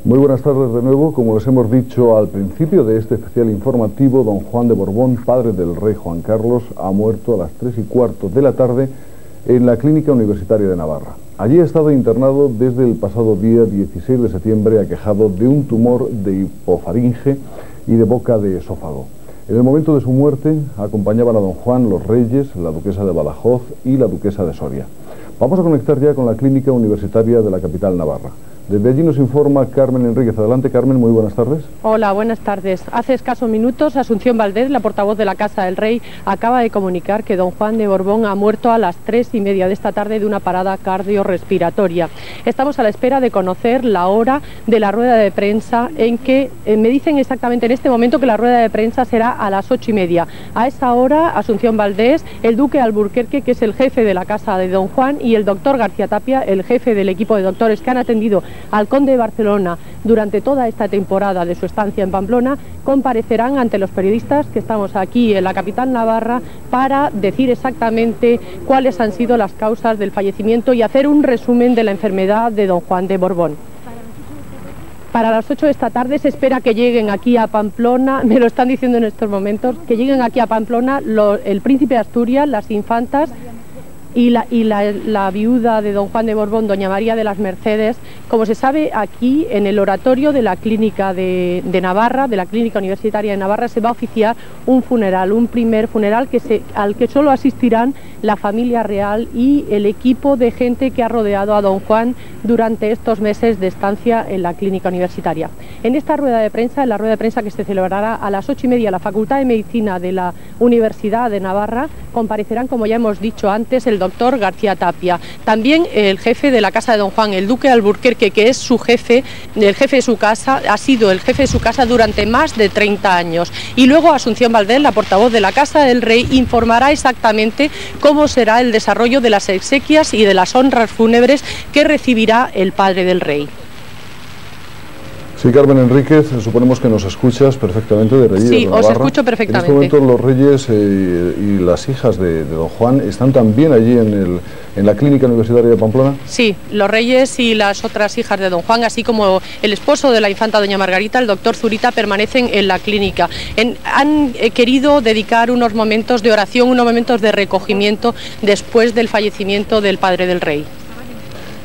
Muy buenas tardes de nuevo. Como les hemos dicho al principio de este especial informativo, don Juan de Borbón, padre del rey Juan Carlos, ha muerto a las 3:15 de la tarde en la Clínica Universitaria de Navarra. Allí ha estado internado desde el pasado día 16 de septiembre, aquejado de un tumor de hipofaringe y de boca de esófago. En el momento de su muerte acompañaban a don Juan los reyes, la duquesa de Badajoz y la duquesa de Soria. Vamos a conectar ya con la Clínica Universitaria de la capital navarra. Desde allí nos informa Carmen Enríquez. Adelante, Carmen, muy buenas tardes. Hola, buenas tardes. Hace escasos minutos, Asunción Valdés, la portavoz de la Casa del Rey, acaba de comunicar que don Juan de Borbón ha muerto a las 3:30 de esta tarde de una parada cardiorrespiratoria. Estamos a la espera de conocer la hora de la rueda de prensa, en que me dicen exactamente en este momento que la rueda de prensa será a las 8:30. A esa hora, Asunción Valdés, el duque Alburquerque, que es el jefe de la casa de don Juan, y el doctor García Tapia, el jefe del equipo de doctores que han atendido al conde de Barcelona durante toda esta temporada de su estancia en Pamplona, comparecerán ante los periodistas que estamos aquí en la capital navarra para decir exactamente cuáles han sido las causas del fallecimiento y hacer un resumen de la enfermedad de don Juan de Borbón. Para las 8 de esta tarde se espera que lleguen aquí a Pamplona, me lo están diciendo en estos momentos, que lleguen aquí a Pamplona el príncipe de Asturias, las infantas y la viuda de don Juan de Borbón, doña María de las Mercedes. Como se sabe, aquí en el oratorio de la Clínica de Navarra, de la Clínica Universitaria de Navarra, se va a oficiar un funeral, un primer funeral al que solo asistirán la familia real y el equipo de gente que ha rodeado a don Juan durante estos meses de estancia en la Clínica Universitaria. En esta rueda de prensa, en la rueda de prensa que se celebrará a las 8:30 en la Facultad de Medicina de la Universidad de Navarra, comparecerán, como ya hemos dicho antes, el doctor García Tapia, también el jefe de la casa de don Juan, el duque Alburquerque, que es su jefe, el jefe de su casa, ha sido el jefe de su casa durante más de 30 años. Y luego Asunción Valdés, la portavoz de la Casa del Rey, informará exactamente cómo será el desarrollo de las exequias y de las honras fúnebres que recibirá el padre del rey. Sí, Carmen Enríquez, suponemos que nos escuchas perfectamente de Reyes. Sí, os escucho perfectamente. En este momento los reyes y las hijas de don Juan están también allí en la Clínica Universitaria de Pamplona. Sí, los reyes y las otras hijas de don Juan, así como el esposo de la infanta doña Margarita, el doctor Zurita, permanecen en la clínica. Han querido dedicar unos momentos de oración, unos momentos de recogimiento después del fallecimiento del padre del rey.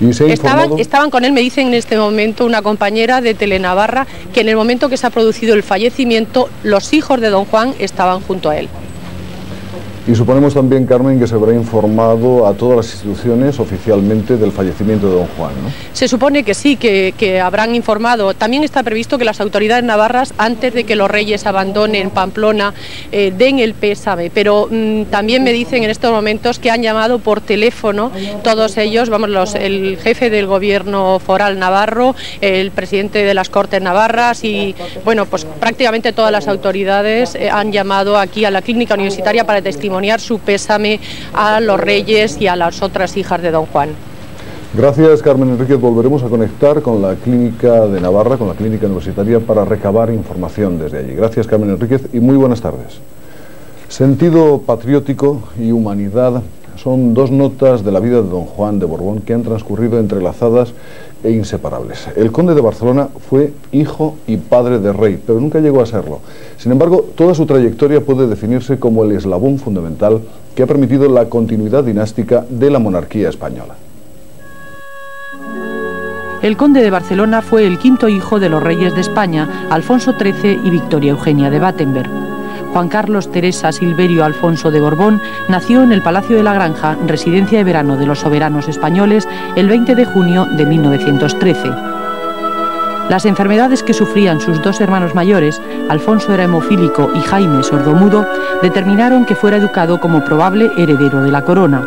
Estaban con él, me dicen en este momento una compañera de Telenavarra, que en el momento que se ha producido el fallecimiento, los hijos de don Juan estaban junto a él. Y suponemos también, Carmen, que se habrá informado a todas las instituciones oficialmente del fallecimiento de don Juan, ¿no? Se supone que sí, que habrán informado. También está previsto que las autoridades navarras, antes de que los reyes abandonen Pamplona, den el pésame. Pero también me dicen en estos momentos que han llamado por teléfono todos ellos, el jefe del gobierno foral navarro, el presidente de las Cortes navarras y, bueno, pues prácticamente todas las autoridades han llamado aquí a la Clínica Universitaria para testimoniar su pésame a los reyes y a las otras hijas de don Juan. Gracias, Carmen Enríquez. Volveremos a conectar con la Clínica de Navarra, con la Clínica Universitaria, para recabar información desde allí. Gracias, Carmen Enríquez, y muy buenas tardes. Sentido patriótico y humanidad son dos notas de la vida de don Juan de Borbón que han transcurrido entrelazadas e inseparables. El conde de Barcelona fue hijo y padre de rey, pero nunca llegó a serlo. Sin embargo, toda su trayectoria puede definirse como el eslabón fundamental que ha permitido la continuidad dinástica de la monarquía española. El conde de Barcelona fue el quinto hijo de los reyes de España, Alfonso XIII y Victoria Eugenia de Battenberg. Juan Carlos Teresa Silverio Alfonso de Borbón nació en el Palacio de la Granja, residencia de verano de los soberanos españoles, el 20 de junio de 1913. Las enfermedades que sufrían sus dos hermanos mayores, Alfonso era hemofílico y Jaime sordomudo, determinaron que fuera educado como probable heredero de la corona.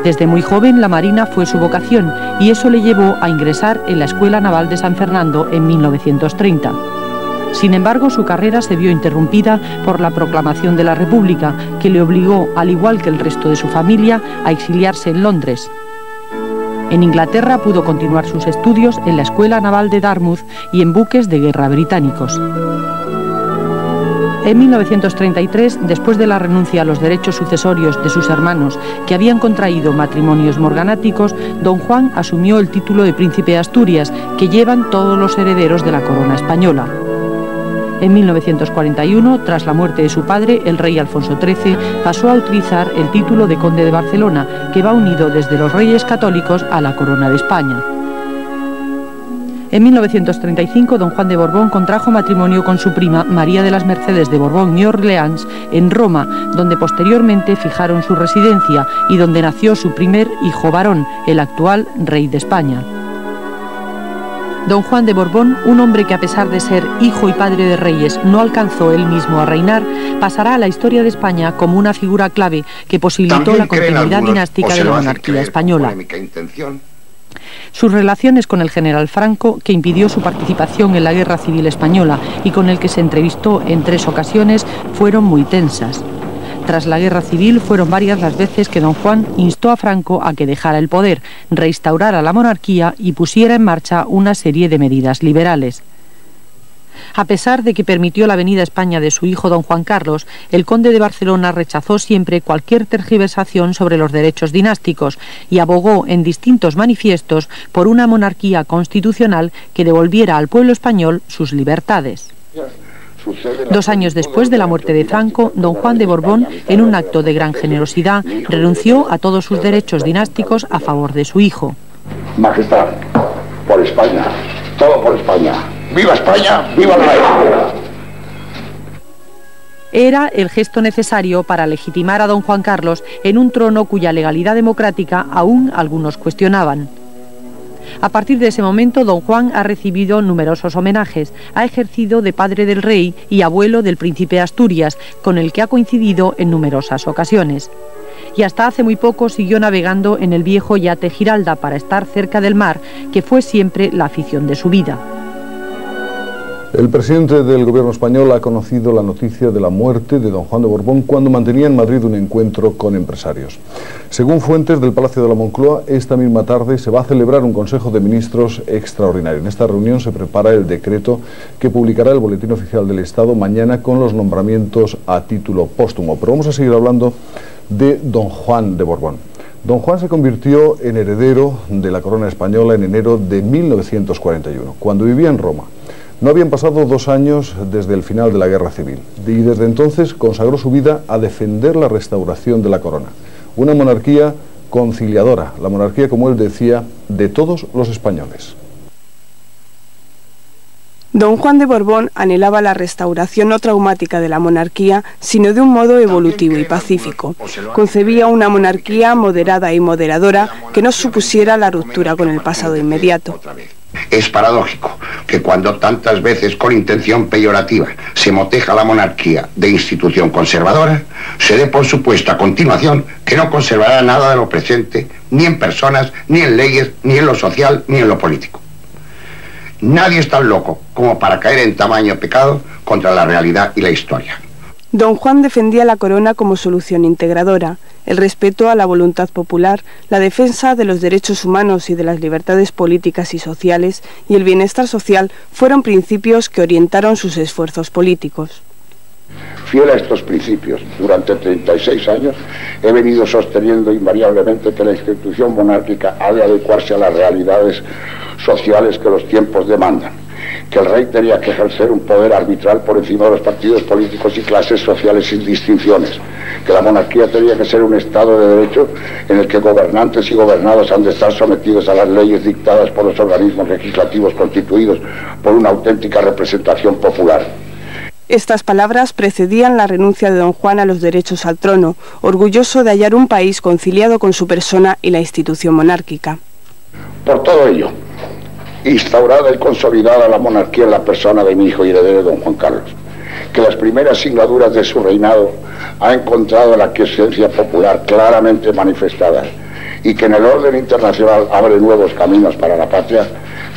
Desde muy joven la marina fue su vocación y eso le llevó a ingresar en la Escuela Naval de San Fernando en 1930. Sin embargo, su carrera se vio interrumpida por la proclamación de la República, que le obligó, al igual que el resto de su familia, a exiliarse en Londres. En Inglaterra pudo continuar sus estudios en la Escuela Naval de Dartmouth y en buques de guerra británicos. En 1933, después de la renuncia a los derechos sucesorios de sus hermanos que habían contraído matrimonios morganáticos, don Juan asumió el título de príncipe de Asturias, que llevan todos los herederos de la corona española. En 1941, tras la muerte de su padre, el rey Alfonso XIII pasó a utilizar el título de conde de Barcelona, que va unido desde los reyes católicos a la corona de España. En 1935, don Juan de Borbón contrajo matrimonio con su prima María de las Mercedes de Borbón y Orleans en Roma, donde posteriormente fijaron su residencia y donde nació su primer hijo varón, el actual rey de España. Don Juan de Borbón, un hombre que a pesar de ser hijo y padre de reyes no alcanzó él mismo a reinar, pasará a la historia de España como una figura clave que posibilitó la continuidad dinástica de la monarquía española. Sus relaciones con el general Franco, que impidió su participación en la Guerra Civil Española y con el que se entrevistó en 3 ocasiones, fueron muy tensas. Tras la Guerra Civil fueron varias las veces que don Juan instó a Franco a que dejara el poder, reinstaurara la monarquía y pusiera en marcha una serie de medidas liberales. A pesar de que permitió la venida a España de su hijo don Juan Carlos, el conde de Barcelona rechazó siempre cualquier tergiversación sobre los derechos dinásticos y abogó en distintos manifiestos por una monarquía constitucional que devolviera al pueblo español sus libertades. 2 años después de la muerte de Franco, don Juan de Borbón, en un acto de gran generosidad, renunció a todos sus derechos dinásticos a favor de su hijo. Majestad, por España, todo por España. ¡Viva España! ¡Viva el rey! Era el gesto necesario para legitimar a don Juan Carlos en un trono cuya legalidad democrática aún algunos cuestionaban. A partir de ese momento, don Juan ha recibido numerosos homenajes, ha ejercido de padre del rey y abuelo del príncipe de Asturias, con el que ha coincidido en numerosas ocasiones. Y hasta hace muy poco siguió navegando en el viejo yate Giralda para estar cerca del mar, que fue siempre la afición de su vida. El presidente del gobierno español ha conocido la noticia de la muerte de don Juan de Borbón cuando mantenía en Madrid un encuentro con empresarios. Según fuentes del Palacio de la Moncloa, esta misma tarde se va a celebrar un Consejo de Ministros extraordinario. En esta reunión se prepara el decreto que publicará el Boletín Oficial del Estado mañana con los nombramientos a título póstumo. Pero vamos a seguir hablando de don Juan de Borbón. Don Juan se convirtió en heredero de la corona española en enero de 1941, cuando vivía en Roma. No habían pasado 2 años desde el final de la Guerra Civil y desde entonces consagró su vida a defender la restauración de la corona. Una monarquía conciliadora, la monarquía, como él decía, de todos los españoles. Don Juan de Borbón anhelaba la restauración no traumática de la monarquía, sino de un modo evolutivo y pacífico. Concebía una monarquía moderada y moderadora que no supusiera la ruptura con el pasado inmediato. Es paradójico que cuando tantas veces con intención peyorativa se moteja la monarquía de institución conservadora, se dé por supuesto a continuación que no conservará nada de lo presente, ni en personas, ni en leyes, ni en lo social, ni en lo político. Nadie es tan loco como para caer en tamaño pecado contra la realidad y la historia. Don Juan defendía la corona como solución integradora, el respeto a la voluntad popular, la defensa de los derechos humanos y de las libertades políticas y sociales y el bienestar social fueron principios que orientaron sus esfuerzos políticos. Fiel a estos principios, durante 36 años he venido sosteniendo invariablemente que la institución monárquica ha de adecuarse a las realidades sociales que los tiempos demandan, que el rey tenía que ejercer un poder arbitral por encima de los partidos políticos y clases sociales sin distinciones, que la monarquía tenía que ser un Estado de derecho en el que gobernantes y gobernados han de estar sometidos a las leyes dictadas por los organismos legislativos constituidos por una auténtica representación popular. Estas palabras precedían la renuncia de don Juan a los derechos al trono, orgulloso de hallar un país conciliado con su persona y la institución monárquica. Por todo ello, instaurada y consolidada la monarquía en la persona de mi hijo y heredero don Juan Carlos, que las primeras singladuras de su reinado ha encontrado la aquiescencia popular claramente manifestada y que en el orden internacional abre nuevos caminos para la patria,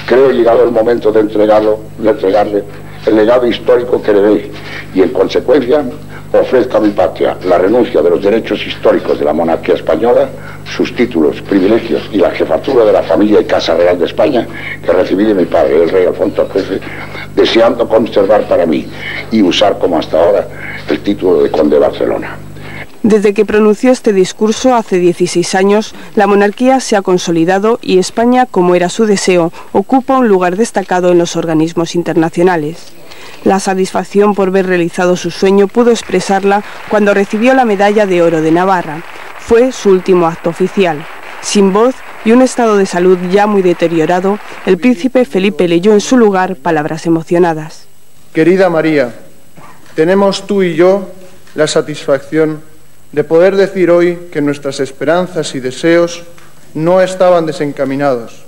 creo llegado el momento de entregarle el legado histórico que heredé y en consecuencia ofrezca a mi patria la renuncia de los derechos históricos de la monarquía española, sus títulos, privilegios y la jefatura de la familia y Casa Real de España que recibí de mi padre, el rey Alfonso XIII, deseando conservar para mí y usar como hasta ahora el título de conde de Barcelona. Desde que pronunció este discurso hace 16 años, la monarquía se ha consolidado y España, como era su deseo, ocupa un lugar destacado en los organismos internacionales. La satisfacción por ver realizado su sueño pudo expresarla cuando recibió la Medalla de Oro de Navarra. Fue su último acto oficial. Sin voz y un estado de salud ya muy deteriorado, el príncipe Felipe leyó en su lugar palabras emocionadas. Querida María, tenemos tú y yo la satisfacción de poder decir hoy que nuestras esperanzas y deseos no estaban desencaminados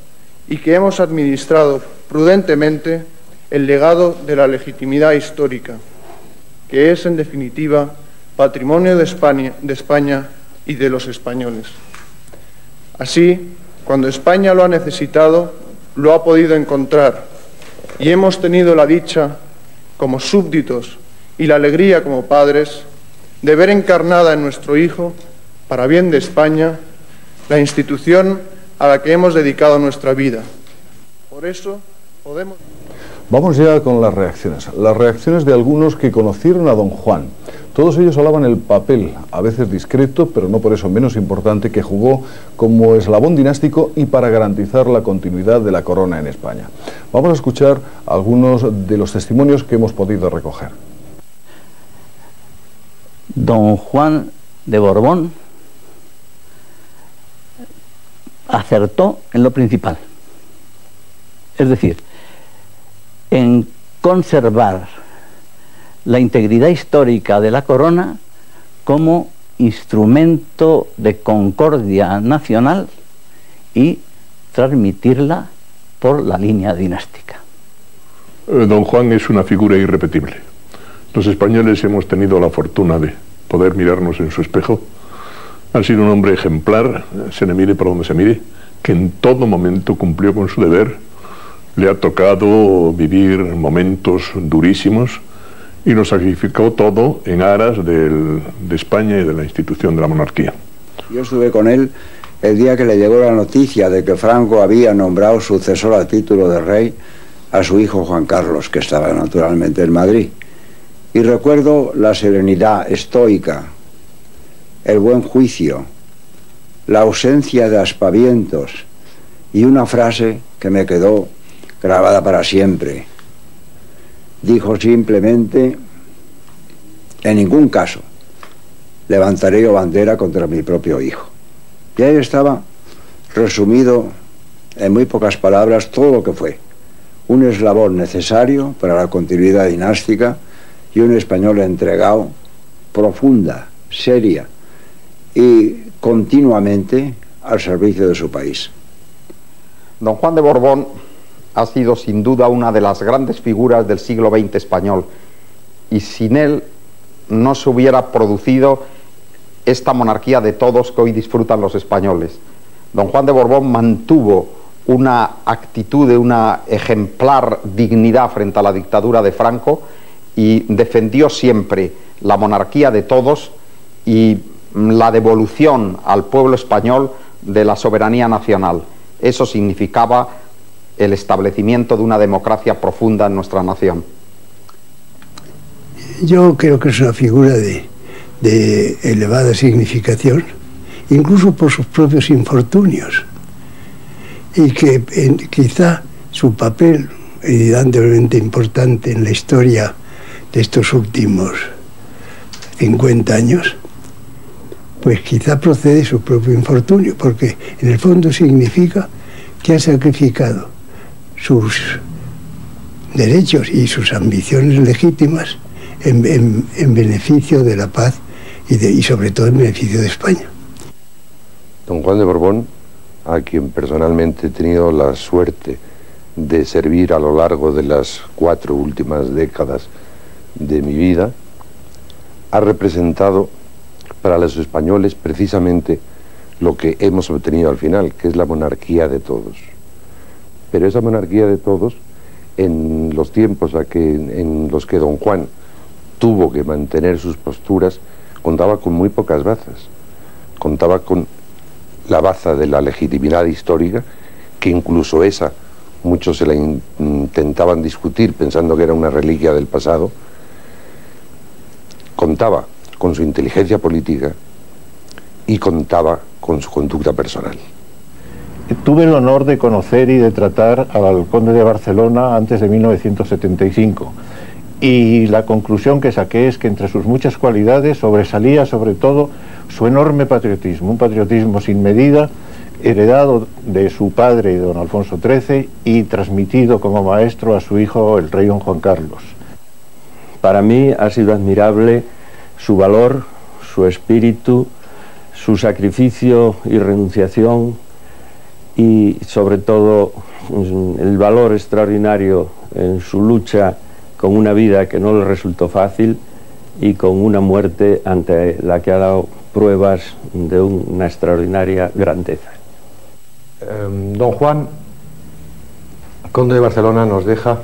y que hemos administrado prudentemente el legado de la legitimidad histórica, que es en definitiva patrimonio de España y de los españoles. Así, cuando España lo ha necesitado, lo ha podido encontrar y hemos tenido la dicha, como súbditos, y la alegría como padres, de ver encarnada en nuestro hijo, para bien de España, la institución a la que hemos dedicado nuestra vida. Por eso podemos... Vamos ya con las reacciones de algunos que conocieron a don Juan. Todos ellos alaban el papel, a veces discreto, pero no por eso menos importante, que jugó como eslabón dinástico y para garantizar la continuidad de la corona en España. Vamos a escuchar algunos de los testimonios que hemos podido recoger. Don Juan de Borbón acertó en lo principal, es decir, en conservar la integridad histórica de la corona como instrumento de concordia nacional y transmitirla por la línea dinástica. Don Juan es una figura irrepetible. Los españoles hemos tenido la fortuna de poder mirarnos en su espejo. Ha sido un hombre ejemplar, se le mire por donde se mire, que en todo momento cumplió con su deber. Le ha tocado vivir momentos durísimos y lo sacrificó todo en aras de España y de la institución de la monarquía. Yo estuve con él el día que le llegó la noticia de que Franco había nombrado sucesor al título de rey a su hijo Juan Carlos, que estaba naturalmente en Madrid. Y recuerdo la serenidad estoica, el buen juicio, la ausencia de aspavientos y una frase que me quedó grabada para siempre. Dijo simplemente: en ningún caso levantaré yo bandera contra mi propio hijo. Y ahí estaba resumido en muy pocas palabras todo lo que fue un eslabón necesario para la continuidad dinástica y un español entregado, profunda, seria y continuamente al servicio de su país. Don Juan de Borbón ha sido sin duda una de las grandes figuras del siglo XX español, y sin él no se hubiera producido esta monarquía de todos que hoy disfrutan los españoles. Don Juan de Borbón mantuvo una actitud de una ejemplar dignidad frente a la dictadura de Franco y defendió siempre la monarquía de todos y la devolución al pueblo español de la soberanía nacional. Eso significaba el establecimiento de una democracia profunda en nuestra nación. Yo creo que es una figura de elevada significación, incluso por sus propios infortunios, y que quizá su papel evidentemente importante en la historia de estos últimos 50 años, pues quizá procede de su propio infortunio, porque en el fondo significa que ha sacrificado sus derechos y sus ambiciones legítimas en beneficio de la paz y sobre todo en beneficio de España. Don Juan de Borbón, a quien personalmente he tenido la suerte de servir a lo largo de las 4 últimas décadas de mi vida, ha representado para los españoles precisamente lo que hemos obtenido al final, que es la monarquía de todos. Pero esa monarquía de todos, en los tiempos en los que don Juan tuvo que mantener sus posturas, contaba con muy pocas bazas. Contaba con la baza de la legitimidad histórica, que incluso esa muchos se la intentaban discutir pensando que era una reliquia del pasado, contaba con su inteligencia política y contaba con su conducta personal. Tuve el honor de conocer y de tratar al conde de Barcelona antes de 1975 y la conclusión que saqué es que entre sus muchas cualidades sobresalía sobre todo su enorme patriotismo, un patriotismo sin medida, heredado de su padre, don Alfonso XIII, y transmitido como maestro a su hijo, el rey don Juan Carlos. Para mí ha sido admirable su valor, su espíritu, su sacrificio y renunciación, y sobre todo el valor extraordinario en su lucha con una vida que no le resultó fácil y con una muerte ante la que ha dado pruebas de una extraordinaria grandeza. Don Juan, conde de Barcelona, nos deja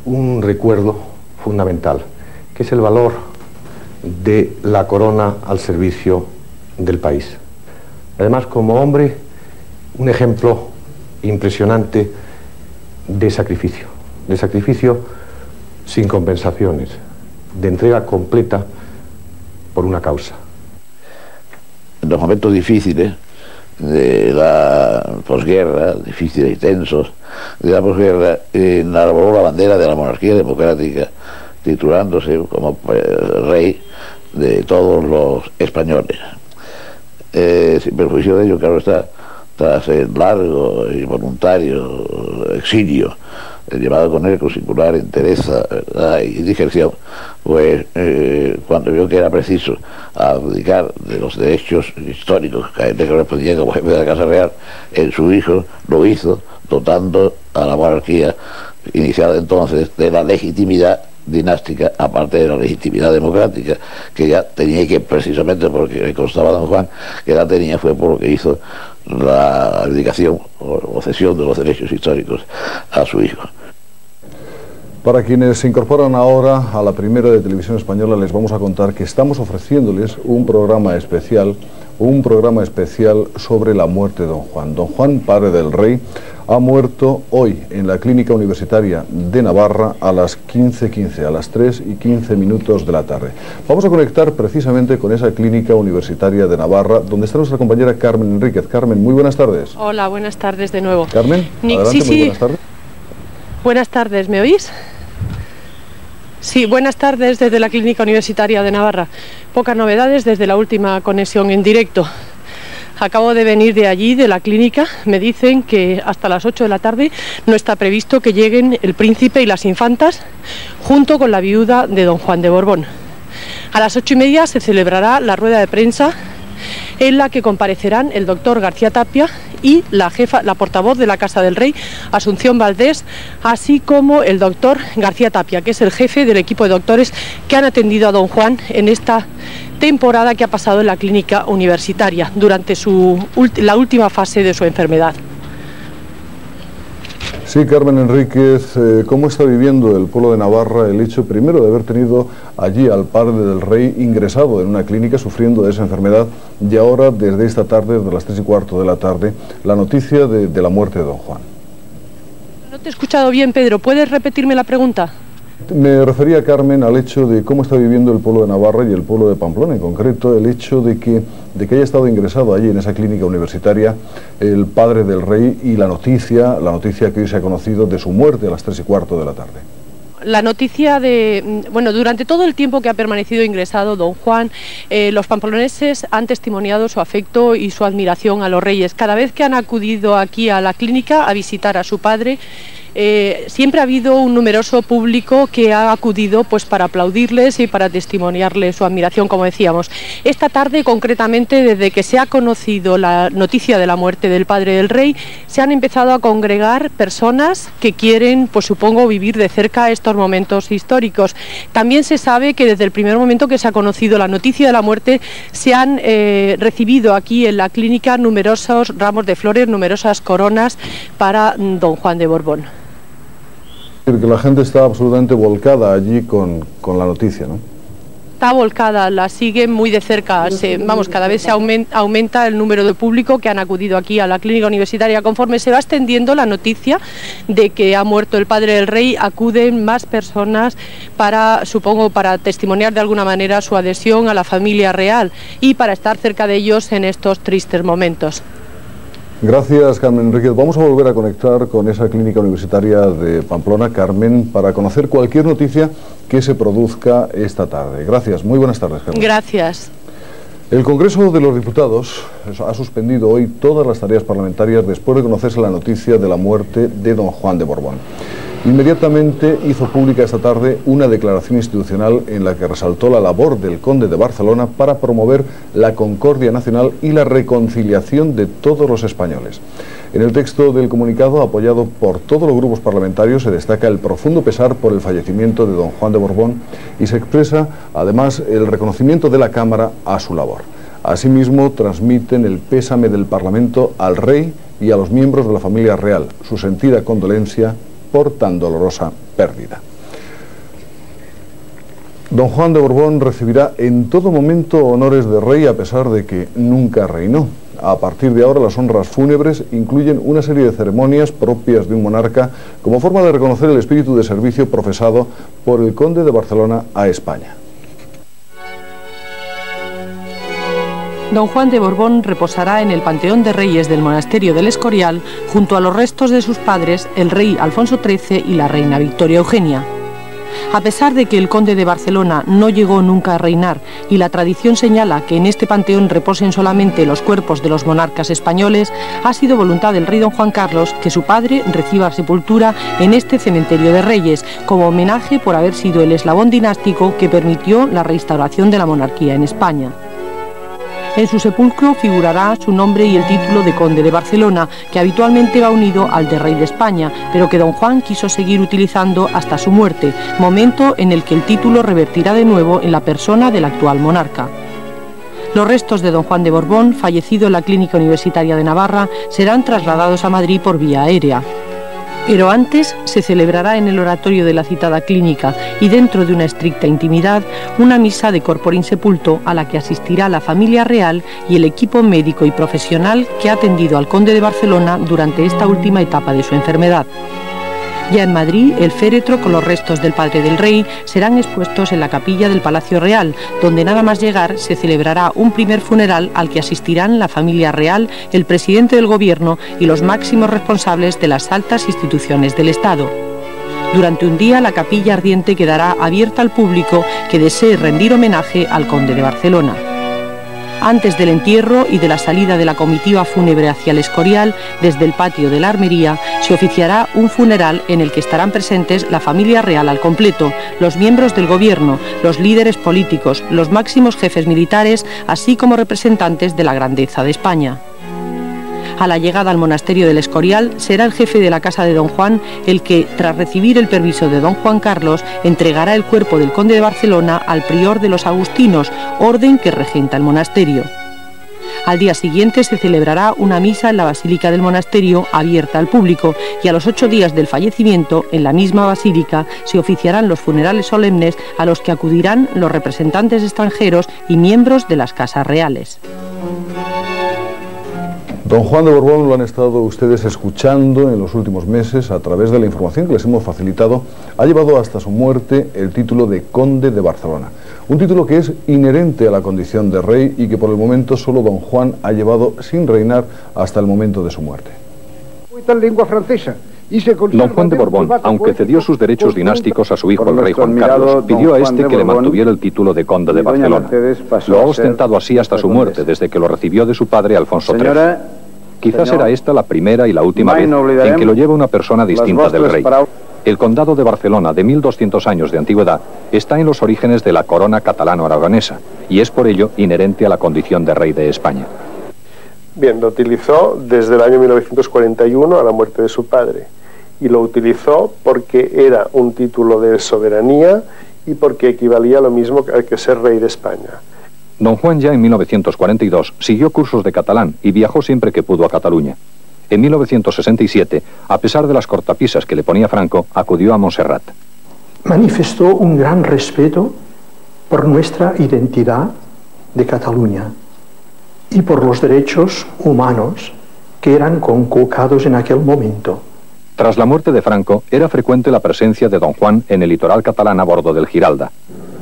un recuerdo fundamental, que es el valor de la corona al servicio del país. Además, como hombre, un ejemplo impresionante de sacrificio sin compensaciones, de entrega completa por una causa. En los momentos difíciles de la posguerra, difíciles y tensos de la posguerra, enarboló la bandera de la monarquía democrática, titulándose como rey de todos los españoles. Sin perjuicio de ello, claro está, tras el largo y voluntario exilio llevado con él con singular entereza, ¿verdad?, y digerción, pues cuando vio que era preciso abdicar de los derechos históricos que a él le correspondían como jefe de la Casa Real, su hijo lo hizo, dotando a la monarquía iniciada entonces de la legitimidad dinástica, aparte de la legitimidad democrática que ya tenía, que precisamente porque le constaba a don Juan que la tenía, fue por lo que hizo la abdicación o cesión de los derechos históricos a su hijo. Para quienes se incorporan ahora a la primera de Televisión Española, les vamos a contar que estamos ofreciéndoles un programa especial sobre la muerte de don Juan. Don Juan, padre del rey, ha muerto hoy en la Clínica Universitaria de Navarra a las 15:15, a las 3:15 de la tarde. Vamos a conectar precisamente con esa Clínica Universitaria de Navarra, donde está nuestra compañera Carmen Enríquez. Carmen, muy buenas tardes. Hola, buenas tardes de nuevo. Carmen, adelante, sí, muy buenas tardes. Buenas tardes, ¿me oís? Sí, buenas tardes desde la Clínica Universitaria de Navarra. Pocas novedades desde la última conexión en directo. Acabo de venir de allí, de la clínica. Me dicen que hasta las 8 de la tarde no está previsto que lleguen el príncipe y las infantas junto con la viuda de don Juan de Borbón. A las 8:30 se celebrará la rueda de prensa en la que comparecerán el doctor García Tapia y la portavoz de la Casa del Rey, Asunción Valdés, así como el doctor García Tapia, que es el jefe del equipo de doctores que han atendido a don Juan en esta temporada que ha pasado en la clínica universitaria durante la última fase de su enfermedad. Sí, Carmen Enríquez, ¿cómo está viviendo el pueblo de Navarra el hecho primero de haber tenido allí al padre del rey ingresado en una clínica sufriendo de esa enfermedad y ahora desde esta tarde, desde las 3:15 de la tarde, la noticia de la muerte de don Juan? No te he escuchado bien, Pedro, ¿puedes repetirme la pregunta? Me refería, Carmen, al hecho de cómo está viviendo el pueblo de Navarra y el pueblo de Pamplona en concreto, el hecho de que haya estado ingresado allí en esa clínica universitaria el padre del rey y la noticia que hoy se ha conocido de su muerte a las 3:15 de la tarde. La noticia durante todo el tiempo que ha permanecido ingresado don Juan, los pamploneses han testimoniado su afecto y su admiración a los reyes. Cada vez que han acudido aquí a la clínica a visitar a su padre, siempre ha habido un numeroso público que ha acudido pues para aplaudirles y para testimoniarles su admiración, como decíamos. Esta tarde, concretamente, desde que se ha conocido la noticia de la muerte del padre del rey, se han empezado a congregar personas que quieren, pues supongo, vivir de cerca estos momentos históricos. También se sabe que desde el primer momento que se ha conocido la noticia de la muerte, se han recibido aquí en la clínica numerosos ramos de flores, numerosas coronas para don Juan de Borbón. Que la gente está absolutamente volcada allí con la noticia, ¿no? está volcada, la sigue muy de cerca. Cada vez se aumenta el número de público que han acudido aquí a la clínica universitaria. Conforme se va extendiendo la noticia de que ha muerto el padre del rey, acuden más personas para, supongo, para testimoniar de alguna manera su adhesión a la familia real y para estar cerca de ellos en estos tristes momentos. Gracias, Carmen Enríquez. Vamos a volver a conectar con esa clínica universitaria de Pamplona, Carmen, para conocer cualquier noticia que se produzca esta tarde. Gracias. Muy buenas tardes, Carmen. Gracias. El Congreso de los Diputados ha suspendido hoy todas las tareas parlamentarias después de conocerse la noticia de la muerte de don Juan de Borbón. Inmediatamente hizo pública esta tarde una declaración institucional en la que resaltó la labor del conde de Barcelona para promover la concordia nacional y la reconciliación de todos los españoles. En el texto del comunicado, apoyado por todos los grupos parlamentarios, se destaca el profundo pesar por el fallecimiento de don Juan de Borbón y se expresa, además, el reconocimiento de la Cámara a su labor. Asimismo, transmiten el pésame del Parlamento al rey y a los miembros de la familia real, su sentida condolencia por tan dolorosa pérdida. Don Juan de Borbón recibirá en todo momento honores de rey a pesar de que nunca reinó. A partir de ahora, las honras fúnebres incluyen una serie de ceremonias propias de un monarca como forma de reconocer el espíritu de servicio profesado por el conde de Barcelona a España. Don Juan de Borbón reposará en el Panteón de Reyes del Monasterio del Escorial junto a los restos de sus padres, el rey Alfonso XIII y la reina Victoria Eugenia. A pesar de que el conde de Barcelona no llegó nunca a reinar y la tradición señala que en este panteón reposen solamente los cuerpos de los monarcas españoles, ha sido voluntad del rey don Juan Carlos que su padre reciba sepultura en este cementerio de reyes, como homenaje por haber sido el eslabón dinástico que permitió la restauración de la monarquía en España. En su sepulcro figurará su nombre y el título de conde de Barcelona, que habitualmente va unido al de rey de España, pero que don Juan quiso seguir utilizando hasta su muerte, momento en el que el título revertirá de nuevo en la persona del actual monarca. Los restos de don Juan de Borbón, fallecido en la Clínica Universitaria de Navarra, serán trasladados a Madrid por vía aérea. Pero antes se celebrará en el oratorio de la citada clínica y dentro de una estricta intimidad una misa de corpore insepulto a la que asistirá la familia real y el equipo médico y profesional que ha atendido al conde de Barcelona durante esta última etapa de su enfermedad. Ya en Madrid, el féretro con los restos del padre del rey serán expuestos en la capilla del Palacio Real, donde nada más llegar se celebrará un primer funeral al que asistirán la familia real, el presidente del gobierno y los máximos responsables de las altas instituciones del Estado. Durante un día la capilla ardiente quedará abierta al público que desee rendir homenaje al conde de Barcelona. Antes del entierro y de la salida de la comitiva fúnebre hacia el Escorial, desde el patio de la Armería, se oficiará un funeral en el que estarán presentes la familia real al completo, los miembros del gobierno, los líderes políticos, los máximos jefes militares, así como representantes de la grandeza de España. A la llegada al monasterio del Escorial será el jefe de la casa de don Juan el que, tras recibir el permiso de don Juan Carlos, entregará el cuerpo del conde de Barcelona al prior de los agustinos, orden que regenta el monasterio. Al día siguiente se celebrará una misa en la basílica del monasterio abierta al público y a los 8 días del fallecimiento, en la misma basílica, se oficiarán los funerales solemnes a los que acudirán los representantes extranjeros y miembros de las casas reales. Don Juan de Borbón lo han estado ustedes escuchando en los últimos meses a través de la información que les hemos facilitado. Ha llevado hasta su muerte el título de Conde de Barcelona, un título que es inherente a la condición de rey y que por el momento solo don Juan ha llevado sin reinar hasta el momento de su muerte. Don Juan de Borbón, aunque cedió sus derechos dinásticos a su hijo el rey Juan Carlos, pidió a este que le mantuviera el título de conde de Barcelona. Lo ha ostentado así hasta su muerte, desde que lo recibió de su padre Alfonso XIII. Quizás era esta la primera y la última vez en que lo lleva una persona distinta del rey. El condado de Barcelona, de 1200 años de antigüedad, está en los orígenes de la corona catalano-aragonesa y es por ello inherente a la condición de rey de España. Bien, lo utilizó desde el año 1941 a la muerte de su padre y lo utilizó porque era un título de soberanía y porque equivalía a lo mismo que ser rey de España. Don Juan ya en 1942 siguió cursos de catalán y viajó siempre que pudo a Cataluña. En 1967, a pesar de las cortapisas que le ponía Franco, acudió a Montserrat. Manifestó un gran respeto por nuestra identidad de Cataluña y por los derechos humanos que eran conculcados en aquel momento. Tras la muerte de Franco, era frecuente la presencia de don Juan en el litoral catalán a bordo del Giralda.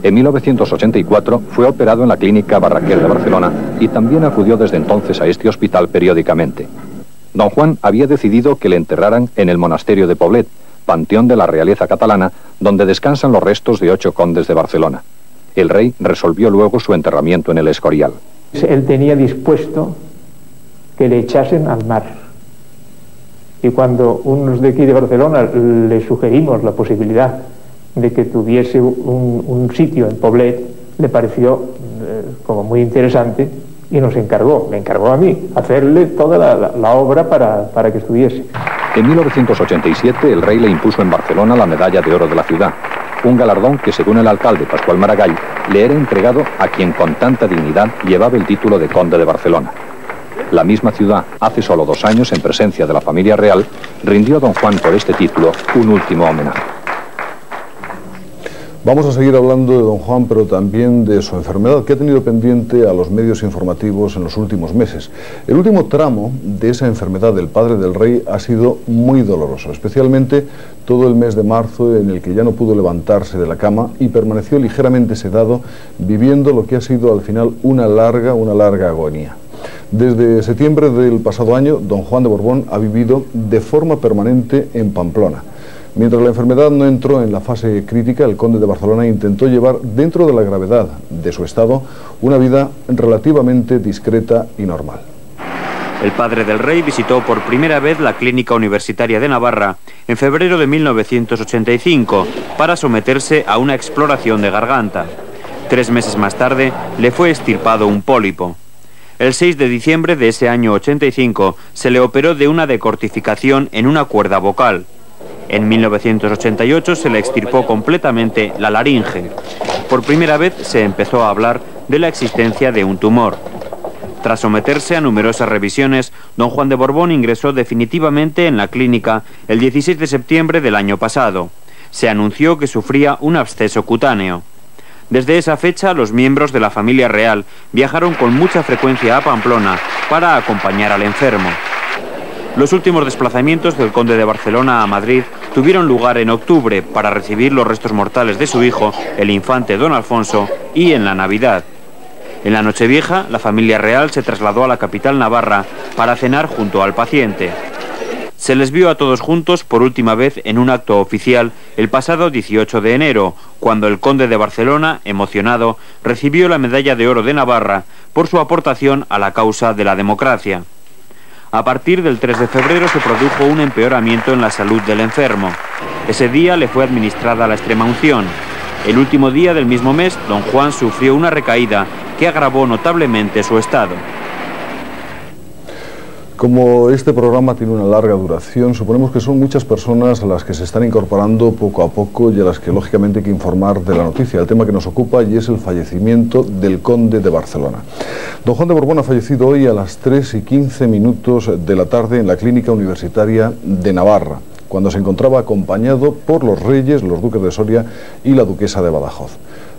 En 1984 fue operado en la clínica Barraquer de Barcelona y también acudió desde entonces a este hospital periódicamente. Don Juan había decidido que le enterraran en el monasterio de Poblet, panteón de la realeza catalana, donde descansan los restos de 8 condes de Barcelona. El rey resolvió luego su enterramiento en el Escorial. Él tenía dispuesto que le echasen al mar. Y cuando unos de aquí de Barcelona le sugerimos la posibilidad de que tuviese un sitio en Poblet, le pareció como muy interesante y le encargó a mí hacerle toda la obra para que estuviese. En 1987 el rey le impuso en Barcelona la medalla de oro de la ciudad, un galardón que, según el alcalde Pascual Maragall, le era entregado a quien con tanta dignidad llevaba el título de conde de Barcelona. La misma ciudad, hace solo 2 años, en presencia de la familia real, rindió a don Juan por este título un último homenaje. Vamos a seguir hablando de don Juan, pero también de su enfermedad, que ha tenido pendiente a los medios informativos en los últimos meses. El último tramo de esa enfermedad del padre del rey ha sido muy doloroso, especialmente todo el mes de marzo, en el que ya no pudo levantarse de la cama y permaneció ligeramente sedado, viviendo lo que ha sido al final una larga agonía. Desde septiembre del pasado año, don Juan de Borbón ha vivido de forma permanente en Pamplona. Mientras la enfermedad no entró en la fase crítica, el conde de Barcelona intentó llevar, dentro de la gravedad de su estado, una vida relativamente discreta y normal. El padre del rey visitó por primera vez la Clínica Universitaria de Navarra en febrero de 1985 para someterse a una exploración de garganta. 3 meses más tarde le fue extirpado un pólipo. El 6 de diciembre de ese año 85 se le operó de una decortificación en una cuerda vocal. En 1988 se le extirpó completamente la laringe. Por primera vez se empezó a hablar de la existencia de un tumor. Tras someterse a numerosas revisiones, don Juan de Borbón ingresó definitivamente en la clínica el 16 de septiembre del año pasado. Se anunció que sufría un absceso cutáneo. Desde esa fecha, los miembros de la familia real viajaron con mucha frecuencia a Pamplona para acompañar al enfermo. Los últimos desplazamientos del conde de Barcelona a Madrid tuvieron lugar en octubre para recibir los restos mortales de su hijo, el infante don Alfonso, y en la Navidad. En la Nochevieja, la familia real se trasladó a la capital navarra para cenar junto al paciente. Se les vio a todos juntos por última vez en un acto oficial el pasado 18 de enero, cuando el conde de Barcelona, emocionado, recibió la medalla de oro de Navarra por su aportación a la causa de la democracia. A partir del 3 de febrero se produjo un empeoramiento en la salud del enfermo. Ese día le fue administrada la extremaunción. El último día del mismo mes, don Juan sufrió una recaída que agravó notablemente su estado. Como este programa tiene una larga duración, suponemos que son muchas personas a las que se están incorporando poco a poco y a las que lógicamente hay que informar de la noticia. El tema que nos ocupa y es el fallecimiento del conde de Barcelona. Don Juan de Borbón ha fallecido hoy a las 3:15 de la tarde en la Clínica Universitaria de Navarra, cuando se encontraba acompañado por los reyes, los duques de Soria y la duquesa de Badajoz.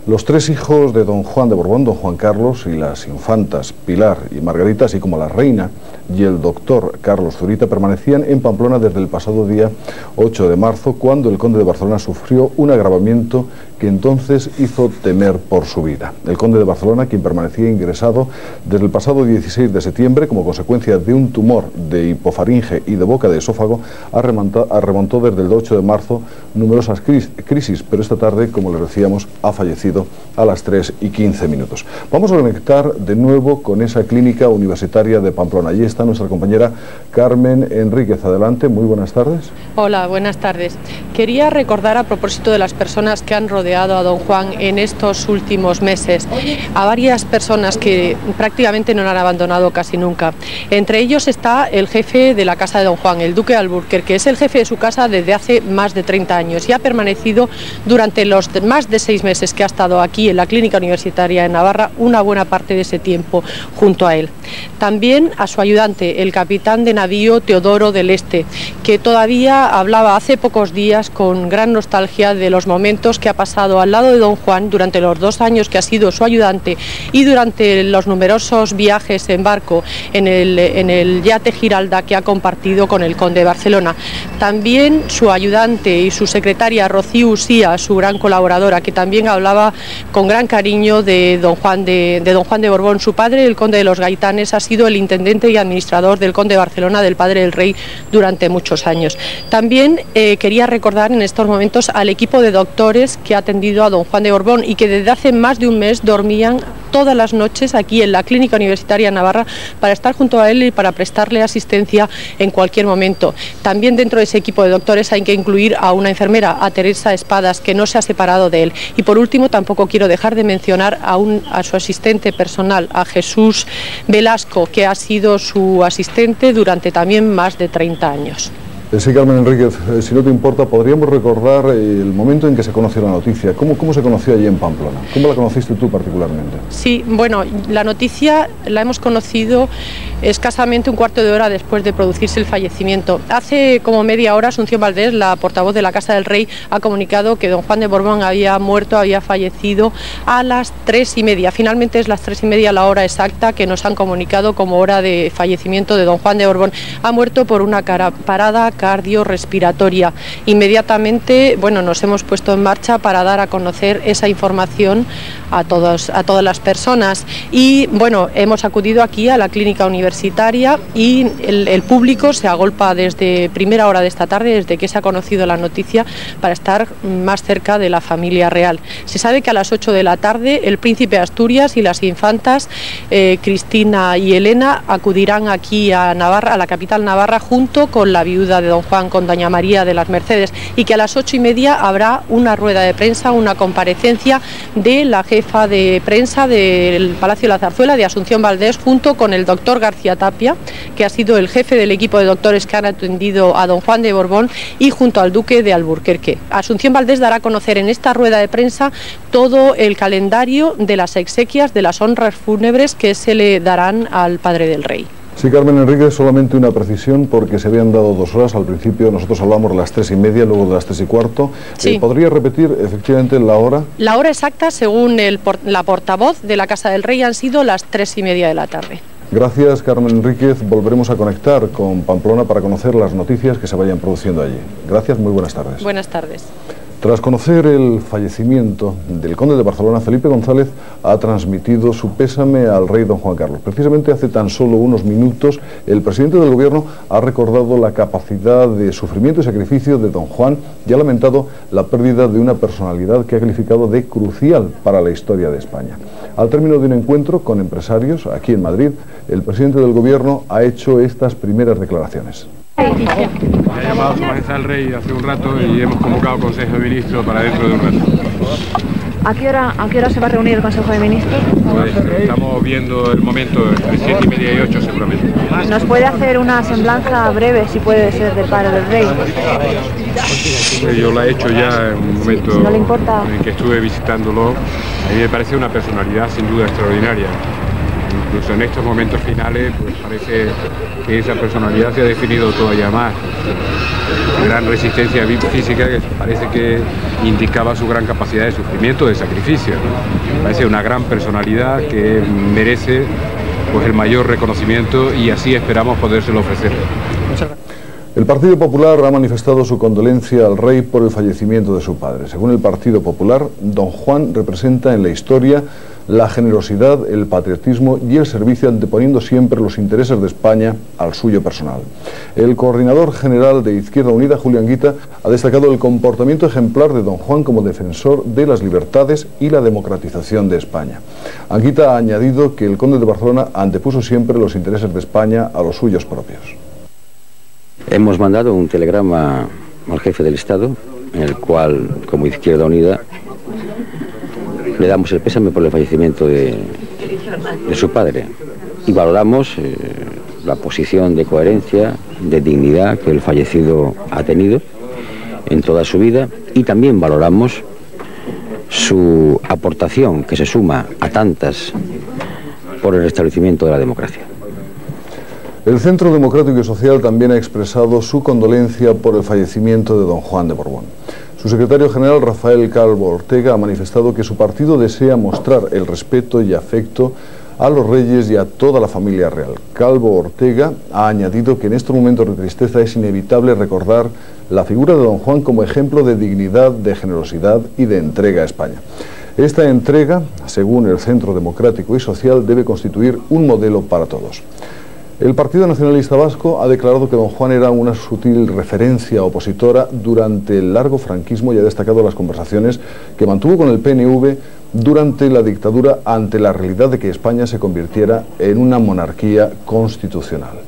Los 3 hijos de don Juan de Borbón, don Juan Carlos y las infantas Pilar y Margarita, así como la reina y el doctor Carlos Zurita, permanecían en Pamplona desde el pasado día 8 de marzo, cuando el conde de Barcelona sufrió un agravamiento que entonces hizo temer por su vida. El conde de Barcelona, quien permanecía ingresado desde el pasado 16 de septiembre como consecuencia de un tumor de hipofaringe y de boca de esófago, remontó desde el 8 de marzo numerosas crisis, pero esta tarde, como les decíamos, ha fallecido a las 3:15. Vamos a conectar de nuevo con esa Clínica Universitaria de Pamplona. Allí está nuestra compañera Carmen Enríquez. Adelante, muy buenas tardes. Hola, buenas tardes. Quería recordar, a propósito de las personas que han rodeado a don Juan en estos últimos meses, a varias personas que prácticamente no lo han abandonado casi nunca. Entre ellos está el jefe de la casa de don Juan, el duque de Alburquerque, que es el jefe de su casa desde hace más de 30 años y ha permanecido durante los más de 6 meses que ha estado estado aquí en la Clínica Universitaria de Navarra una buena parte de ese tiempo junto a él. También a su ayudante, el capitán de navío Teodoro del Este, que todavía hablaba hace pocos días con gran nostalgia de los momentos que ha pasado al lado de don Juan durante los 2 años que ha sido su ayudante y durante los numerosos viajes en barco en el yate Giralda que ha compartido con el conde de Barcelona. También su ayudante y su secretaria Rocío Usía, su gran colaboradora, que también hablaba con gran cariño de don Juan de Borbón. Su padre, el conde de los Gaitanes, ha sido el intendente y administrador del conde de Barcelona, del padre del rey, durante muchos años. También quería recordar en estos momentos al equipo de doctores que ha atendido a don Juan de Borbón y que desde hace más de un mes dormían todas las noches aquí en la Clínica Universitaria de Navarra para estar junto a él y para prestarle asistencia en cualquier momento. También dentro de ese equipo de doctores hay que incluir a una enfermera, a Teresa Espadas, que no se ha separado de él. Y por último, tampoco quiero dejar de mencionar a su asistente personal, a Jesús Velasco, que ha sido su asistente durante también más de 30 años. Sí, Carmen Enríquez, si no te importa, podríamos recordar el momento en que se conoció la noticia. ¿Cómo se conoció allí en Pamplona? ¿Cómo la conociste tú particularmente? Sí, bueno, la noticia la hemos conocido escasamente un cuarto de hora después de producirse el fallecimiento. Hace como media hora, Asunción Valdés, la portavoz de la Casa del Rey, ha comunicado que don Juan de Borbón había muerto, había fallecido a las 3:30. Finalmente es las 3:30 la hora exacta que nos han comunicado como hora de fallecimiento de don Juan de Borbón. Ha muerto por una parada cardiorrespiratoria. Inmediatamente, bueno, nos hemos puesto en marcha para dar a conocer esa información a todas las personas y, bueno, hemos acudido aquí a la Clínica Universitaria y el público se agolpa desde primera hora de esta tarde, desde que se ha conocido la noticia, para estar más cerca de la familia real. Se sabe que a las 8 de la tarde el príncipe de Asturias y las infantas Cristina y Elena acudirán aquí a Navarra, a la capital Navarra, junto con la viuda de don Juan, con doña María de las Mercedes, y que a las 8:30 habrá una rueda de prensa, una comparecencia de la jefa de prensa del Palacio de la Zarzuela, de Asunción Valdés, junto con el doctor García Tapia, que ha sido el jefe del equipo de doctores que han atendido a don Juan de Borbón, y junto al duque de Alburquerque. Asunción Valdés dará a conocer en esta rueda de prensa todo el calendario de las exequias, de las honras fúnebres que se le darán al padre del rey. Sí, Carmen Enríquez, solamente una precisión, porque se habían dado 2 horas. Al principio nosotros hablamos de las 3:30, luego de las 3:15. Sí. ¿Podría repetir efectivamente la hora? La hora exacta, según la portavoz de la Casa del Rey, han sido las 3:30 de la tarde. Gracias, Carmen Enríquez. Volveremos a conectar con Pamplona para conocer las noticias que se vayan produciendo allí. Gracias, muy buenas tardes. Buenas tardes. Tras conocer el fallecimiento del conde de Barcelona, Felipe González ha transmitido su pésame al rey don Juan Carlos. Precisamente hace tan solo unos minutos, el presidente del gobierno ha recordado la capacidad de sufrimiento y sacrificio de don Juan y ha lamentado la pérdida de una personalidad que ha calificado de crucial para la historia de España. Al término de un encuentro con empresarios aquí en Madrid, el presidente del gobierno ha hecho estas primeras declaraciones. Me ha llamado Su Majestad el Rey hace un rato y hemos convocado Consejo de Ministros para dentro de un rato. ¿A qué hora se va a reunir el Consejo de Ministros? Pues estamos viendo el momento entre 7:30 y 8 seguramente. ¿Nos puede hacer una semblanza breve, si puede ser, del padre del rey? Yo la he hecho ya en un momento ¿No le importa? en que estuve visitándolo. A mí me parece una personalidad sin duda extraordinaria. Incluso en estos momentos finales, pues parece que esa personalidad se ha definido todavía más. Gran resistencia física que parece que indicaba su gran capacidad de sufrimiento, de sacrificio, ¿no? Parece una gran personalidad que merece pues el mayor reconocimiento y así esperamos podérselo ofrecer. Muchas gracias. El Partido Popular ha manifestado su condolencia al rey por el fallecimiento de su padre. Según el Partido Popular, don Juan representa en la historia la generosidad, el patriotismo y el servicio, anteponiendo siempre los intereses de España al suyo personal. El coordinador general de Izquierda Unida, Julio Anguita, ha destacado el comportamiento ejemplar de don Juan como defensor de las libertades y la democratización de España. Anguita ha añadido que el conde de Barcelona antepuso siempre los intereses de España a los suyos propios. Hemos mandado un telegrama al jefe del Estado, en el cual, como Izquierda Unida, le damos el pésame por el fallecimiento de su padre y valoramos la posición de coherencia, de dignidad que el fallecido ha tenido en toda su vida, y también valoramos su aportación, que se suma a tantas, por el restablecimiento de la democracia. El Centro Democrático y Social también ha expresado su condolencia por el fallecimiento de don Juan de Borbón. Su secretario general, Rafael Calvo Ortega, ha manifestado que su partido desea mostrar el respeto y afecto a los reyes y a toda la familia real. Calvo Ortega ha añadido que en estos momentos de tristeza es inevitable recordar la figura de don Juan como ejemplo de dignidad, de generosidad y de entrega a España. Esta entrega, según el Centro Democrático y Social, debe constituir un modelo para todos. El Partido Nacionalista Vasco ha declarado que don Juan era una sutil referencia opositora durante el largo franquismo y ha destacado las conversaciones que mantuvo con el PNV durante la dictadura ante la realidad de que España se convirtiera en una monarquía constitucional.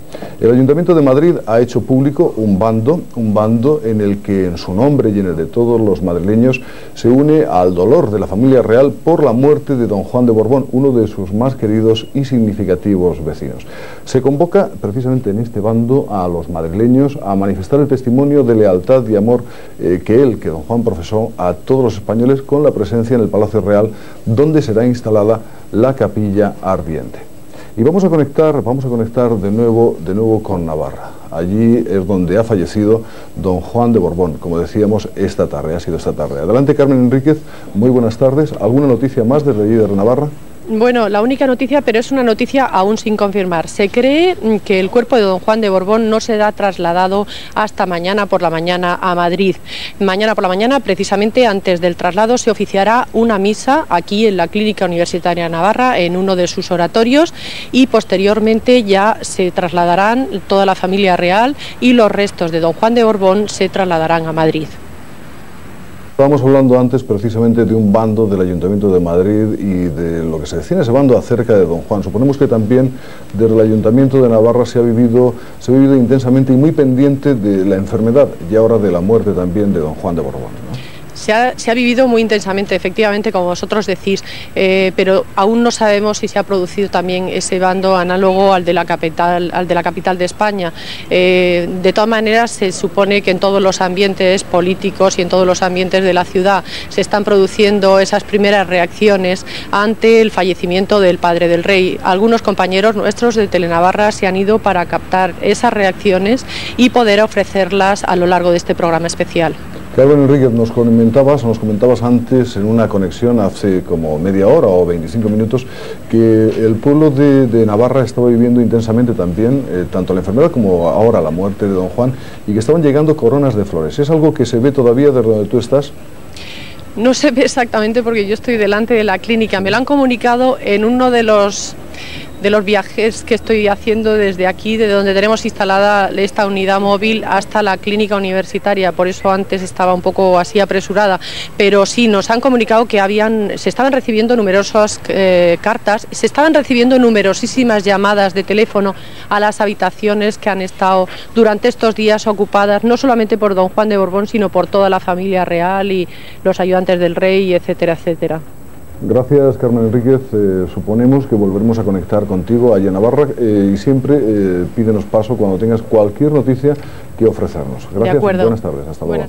El Ayuntamiento de Madrid ha hecho público un bando en el que en su nombre y en el de todos los madrileños se une al dolor de la familia real por la muerte de don Juan de Borbón, uno de sus más queridos y significativos vecinos. Se convoca precisamente en este bando a los madrileños a manifestar el testimonio de lealtad y amor que don Juan profesó a todos los españoles con la presencia en el Palacio Real, donde será instalada la capilla ardiente. Y vamos a conectar de nuevo con Navarra. Allí es donde ha fallecido don Juan de Borbón, como decíamos, ha sido esta tarde. Adelante, Carmen Enríquez, muy buenas tardes. ¿Alguna noticia más desde allí de Navarra? Bueno, la única noticia, pero es una noticia aún sin confirmar. Se cree que el cuerpo de don Juan de Borbón no será trasladado hasta mañana por la mañana a Madrid. Mañana por la mañana, precisamente antes del traslado, se oficiará una misa aquí en la Clínica Universitaria de Navarra, en uno de sus oratorios, y posteriormente ya se trasladarán toda la familia real y los restos de don Juan de Borbón se trasladarán a Madrid. Estábamos hablando antes precisamente de un bando del Ayuntamiento de Madrid y de lo que se decía en ese bando acerca de don Juan. Suponemos que también desde el Ayuntamiento de Navarra se ha vivido intensamente y muy pendiente de la enfermedad y ahora de la muerte también de don Juan de Borbón, ¿no? Se ha vivido muy intensamente, efectivamente, como vosotros decís, pero aún no sabemos si se ha producido también ese bando análogo al de la capital de España. De todas maneras, se supone que en todos los ambientes políticos y en todos los ambientes de la ciudad se están produciendo esas primeras reacciones ante el fallecimiento del padre del rey. Algunos compañeros nuestros de Telenavarra se han ido para captar esas reacciones y poder ofrecerlas a lo largo de este programa especial. Carmen Enríquez, nos comentabas antes en una conexión hace como media hora o 25 minutos que el pueblo de Navarra estaba viviendo intensamente también tanto la enfermedad como ahora la muerte de don Juan y que estaban llegando coronas de flores. ¿Es algo que se ve todavía desde donde tú estás? No se ve exactamente porque yo estoy delante de la clínica. Me lo han comunicado en uno de los viajes que estoy haciendo desde aquí, de donde tenemos instalada esta unidad móvil hasta la clínica universitaria. Por eso antes estaba un poco así apresurada. Pero sí, nos han comunicado que se estaban recibiendo numerosas cartas, se estaban recibiendo numerosísimas llamadas de teléfono a las habitaciones que han estado durante estos días ocupadas, no solamente por don Juan de Borbón, sino por toda la familia real y los ayudantes del rey, etcétera, etcétera. Gracias, Carmen Enríquez. Suponemos que volveremos a conectar contigo allá en Navarra y siempre pídenos paso cuando tengas cualquier noticia que ofrecernos. Gracias y buenas tardes. Hasta luego.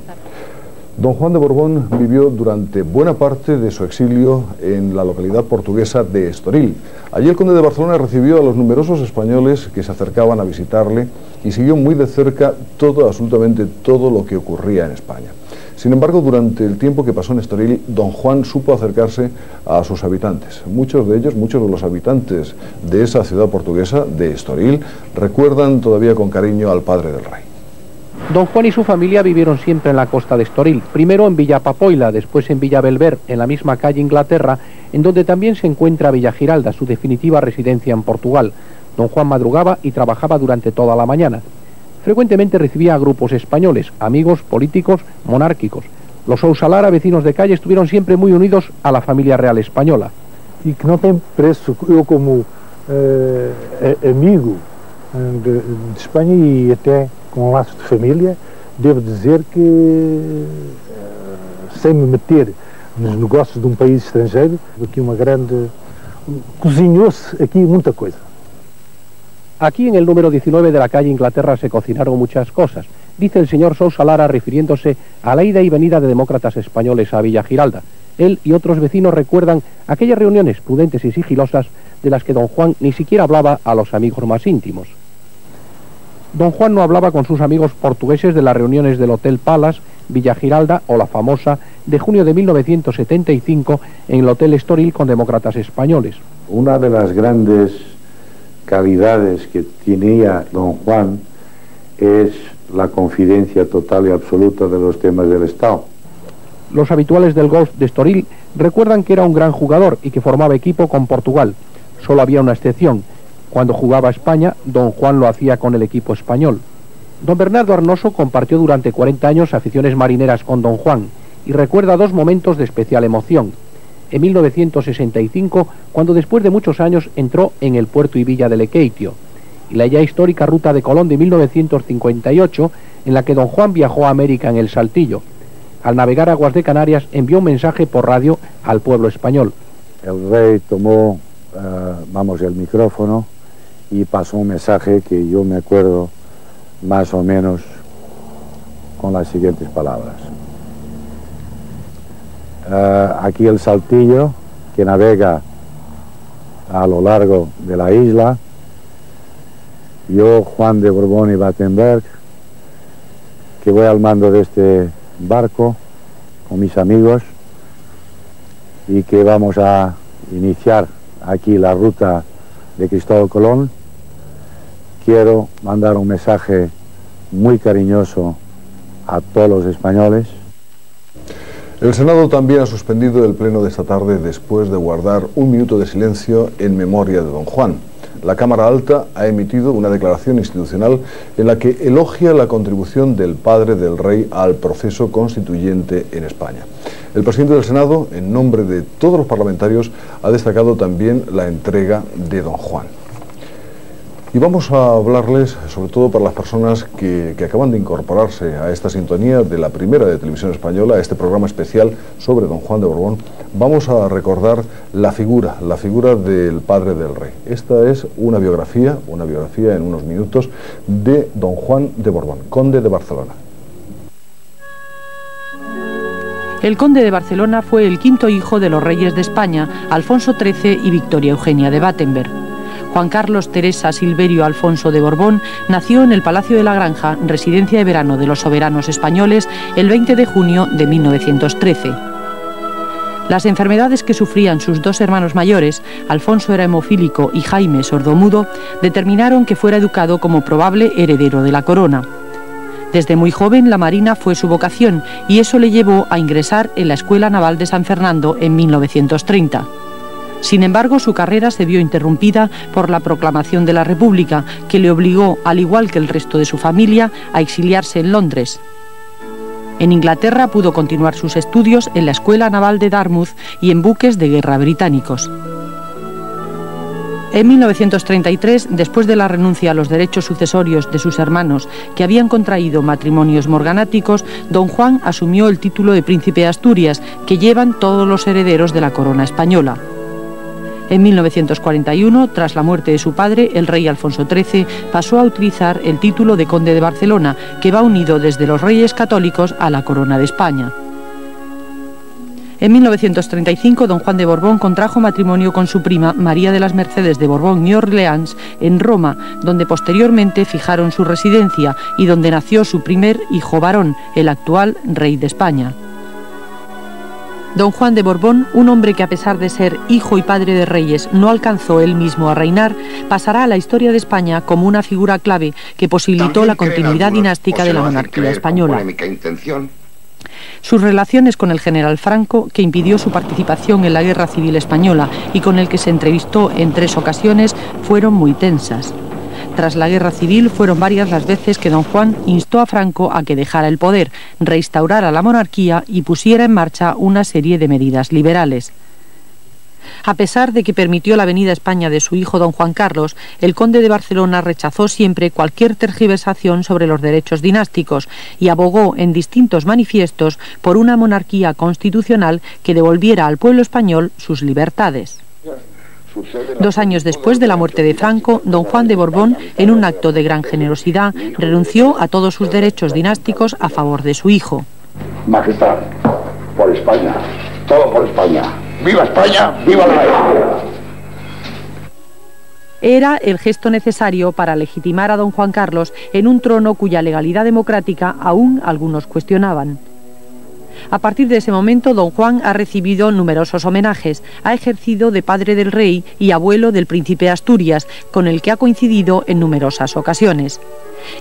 Don Juan de Borbón vivió durante buena parte de su exilio en la localidad portuguesa de Estoril. Allí el conde de Barcelona recibió a los numerosos españoles que se acercaban a visitarle y siguió muy de cerca absolutamente todo lo que ocurría en España. Sin embargo, durante el tiempo que pasó en Estoril, don Juan supo acercarse a sus habitantes. Muchos de los habitantes de esa ciudad portuguesa, de Estoril, recuerdan todavía con cariño al padre del rey. Don Juan y su familia vivieron siempre en la costa de Estoril, primero en Villa Papoila, después en Villa Belver, en la misma calle Inglaterra, en donde también se encuentra Villa Giralda, su definitiva residencia en Portugal. Don Juan madrugaba y trabajaba durante toda la mañana. Frecuentemente recibía a grupos españoles, amigos, políticos, monárquicos. Los Sousa Lara, vecinos de calle, estuvieron siempre muy unidos a la familia real española. E que não tem preço, eu como amigo de Espanha e até com laços de família, devo dizer que, sem me meter nos negócios de um país estrangeiro, aqui cozinhou-se aqui muita coisa. Aquí en el número 19 de la calle Inglaterra se cocinaron muchas cosas, dice el señor Sousa Lara refiriéndose a la ida y venida de demócratas españoles a Villa Giralda. Él y otros vecinos recuerdan aquellas reuniones prudentes y sigilosas de las que don Juan ni siquiera hablaba a los amigos más íntimos. Don Juan no hablaba con sus amigos portugueses de las reuniones del Hotel Palace, Villa Giralda o la famosa de junio de 1975 en el Hotel Estoril con demócratas españoles. Una de las grandes calidades que tenía don Juan es la confidencia total y absoluta de los temas del Estado. Los habituales del golf de Estoril recuerdan que era un gran jugador y que formaba equipo con Portugal. Solo había una excepción. Cuando jugaba España, don Juan lo hacía con el equipo español. Don Bernardo Arnoso compartió durante 40 años aficiones marineras con don Juan y recuerda dos momentos de especial emoción. En 1965, cuando después de muchos años entró en el puerto y villa de Lequeitio, y la ya histórica ruta de Colón de 1958, en la que don Juan viajó a América en el Saltillo. Al navegar aguas de Canarias, envió un mensaje por radio al pueblo español. El rey tomó, el micrófono y pasó un mensaje que yo me acuerdo más o menos con las siguientes palabras. Aquí el Saltillo, que navega a lo largo de la isla, yo, Juan de Borbón y Battenberg, que voy al mando de este barco con mis amigos y que vamos a iniciar aquí la ruta de Cristóbal Colón, quiero mandar un mensaje muy cariñoso a todos los españoles. El Senado también ha suspendido el pleno de esta tarde después de guardar un minuto de silencio en memoria de don Juan. La Cámara Alta ha emitido una declaración institucional en la que elogia la contribución del padre del rey al proceso constituyente en España. El presidente del Senado, en nombre de todos los parlamentarios, ha destacado también la entrega de don Juan. Y vamos a hablarles, sobre todo para las personas que acaban de incorporarse a esta sintonía de la primera de Televisión Española, a este programa especial sobre don Juan de Borbón, vamos a recordar la figura del padre del rey. Esta es una biografía en unos minutos de don Juan de Borbón, conde de Barcelona. El conde de Barcelona fue el quinto hijo de los reyes de España, Alfonso XIII y Victoria Eugenia de Battenberg. Juan Carlos Teresa Silverio Alfonso de Borbón nació en el Palacio de la Granja, residencia de verano de los soberanos españoles, el 20 de junio de 1913. Las enfermedades que sufrían sus dos hermanos mayores, Alfonso era hemofílico y Jaime sordomudo, determinaron que fuera educado como probable heredero de la corona. Desde muy joven la marina fue su vocación y eso le llevó a ingresar en la Escuela Naval de San Fernando en 1930. Sin embargo, su carrera se vio interrumpida por la proclamación de la República, que le obligó, al igual que el resto de su familia, a exiliarse en Londres. En Inglaterra pudo continuar sus estudios en la Escuela Naval de Dartmouth y en buques de guerra británicos. En 1933, después de la renuncia a los derechos sucesorios de sus hermanos que habían contraído matrimonios morganáticos, don Juan asumió el título de príncipe de Asturias, que llevan todos los herederos de la corona española. En 1941, tras la muerte de su padre, el rey Alfonso XIII pasó a utilizar el título de conde de Barcelona, que va unido desde los reyes católicos a la corona de España. En 1935, don Juan de Borbón contrajo matrimonio con su prima María de las Mercedes de Borbón y Orleans en Roma, donde posteriormente fijaron su residencia y donde nació su primer hijo varón, el actual rey de España. Don Juan de Borbón, un hombre que a pesar de ser hijo y padre de reyes no alcanzó él mismo a reinar, pasará a la historia de España como una figura clave que posibilitó la continuidad dinástica de la monarquía española. Sus relaciones con el general Franco, que impidió su participación en la Guerra Civil Española y con el que se entrevistó en 3 ocasiones, fueron muy tensas. Tras la Guerra Civil fueron varias las veces que don Juan instó a Franco a que dejara el poder, reinstaurara la monarquía y pusiera en marcha una serie de medidas liberales. A pesar de que permitió la venida a España de su hijo don Juan Carlos, el conde de Barcelona rechazó siempre cualquier tergiversación sobre los derechos dinásticos y abogó en distintos manifiestos por una monarquía constitucional que devolviera al pueblo español sus libertades. 2 años después de la muerte de Franco, don Juan de Borbón, en un acto de gran generosidad, renunció a todos sus derechos dinásticos a favor de su hijo. Majestad, por España, Todo por España. ¡Viva España! ¡Viva la Rey! Era el gesto necesario para legitimar a don Juan Carlos en un trono cuya legalidad democrática aún algunos cuestionaban. A partir de ese momento, don Juan ha recibido numerosos homenajes, ha ejercido de padre del rey y abuelo del príncipe de Asturias, con el que ha coincidido en numerosas ocasiones.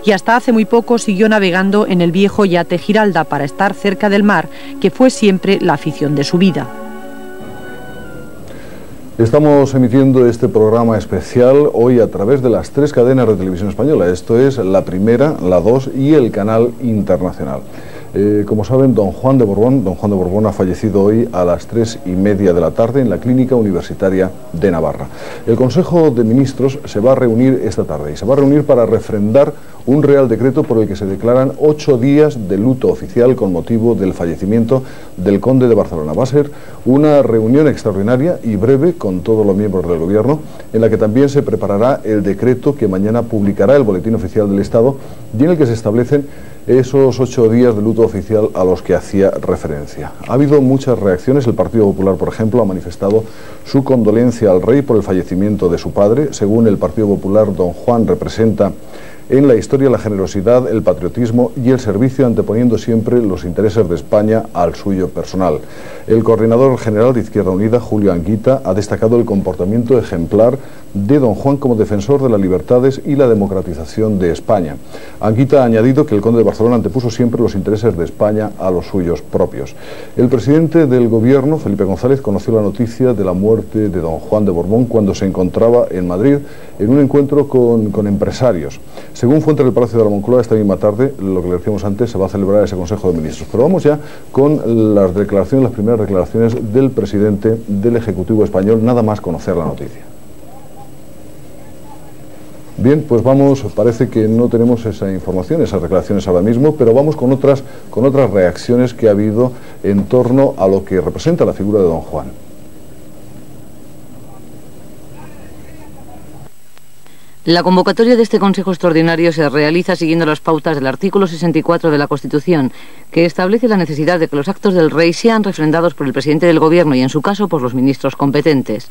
Y hasta hace muy poco siguió navegando en el viejo yate Giralda para estar cerca del mar, que fue siempre la afición de su vida. Estamos emitiendo este programa especial hoy a través de las 3 cadenas de televisión española. Esto es la Primera, la 2 y el Canal Internacional. Como saben, don Juan de Borbón ha fallecido hoy a las 3:30 de la tarde en la Clínica Universitaria de Navarra. El Consejo de Ministros se va a reunir esta tarde y se va a reunir para refrendar un Real Decreto por el que se declaran 8 días de luto oficial con motivo del fallecimiento del Conde de Barcelona. Va a ser una reunión extraordinaria y breve con todos los miembros del Gobierno, en la que también se preparará el decreto que mañana publicará el Boletín Oficial del Estado y en el que se establecen esos 8 días de luto oficial a los que hacía referencia. Ha habido muchas reacciones. El Partido Popular, por ejemplo, ha manifestado su condolencia al rey por el fallecimiento de su padre. Según el Partido Popular, don Juan representa en la historia la generosidad, el patriotismo y el servicio, anteponiendo siempre los intereses de España al suyo personal. El coordinador general de Izquierda Unida, Julio Anguita, ha destacado el comportamiento ejemplar de don Juan como defensor de las libertades y la democratización de España. Anguita ha añadido que el conde de Barcelona antepuso siempre los intereses de España a los suyos propios. El presidente del Gobierno, Felipe González, conoció la noticia de la muerte de don Juan de Borbón cuando se encontraba en Madrid en un encuentro con empresarios. Según fuentes del Palacio de la Moncloa, esta misma tarde, lo que le decíamos antes, se va a celebrar ese Consejo de Ministros. Pero vamos ya con las declaraciones, las primeras declaraciones del presidente del Ejecutivo español, nada más conocer la noticia. Bien, pues vamos, parece que no tenemos esa información, esas declaraciones ahora mismo, pero vamos con otras reacciones que ha habido en torno a lo que representa la figura de don Juan. La convocatoria de este Consejo Extraordinario se realiza siguiendo las pautas del artículo 64 de la Constitución, que establece la necesidad de que los actos del rey sean refrendados por el presidente del Gobierno y, en su caso, por los ministros competentes.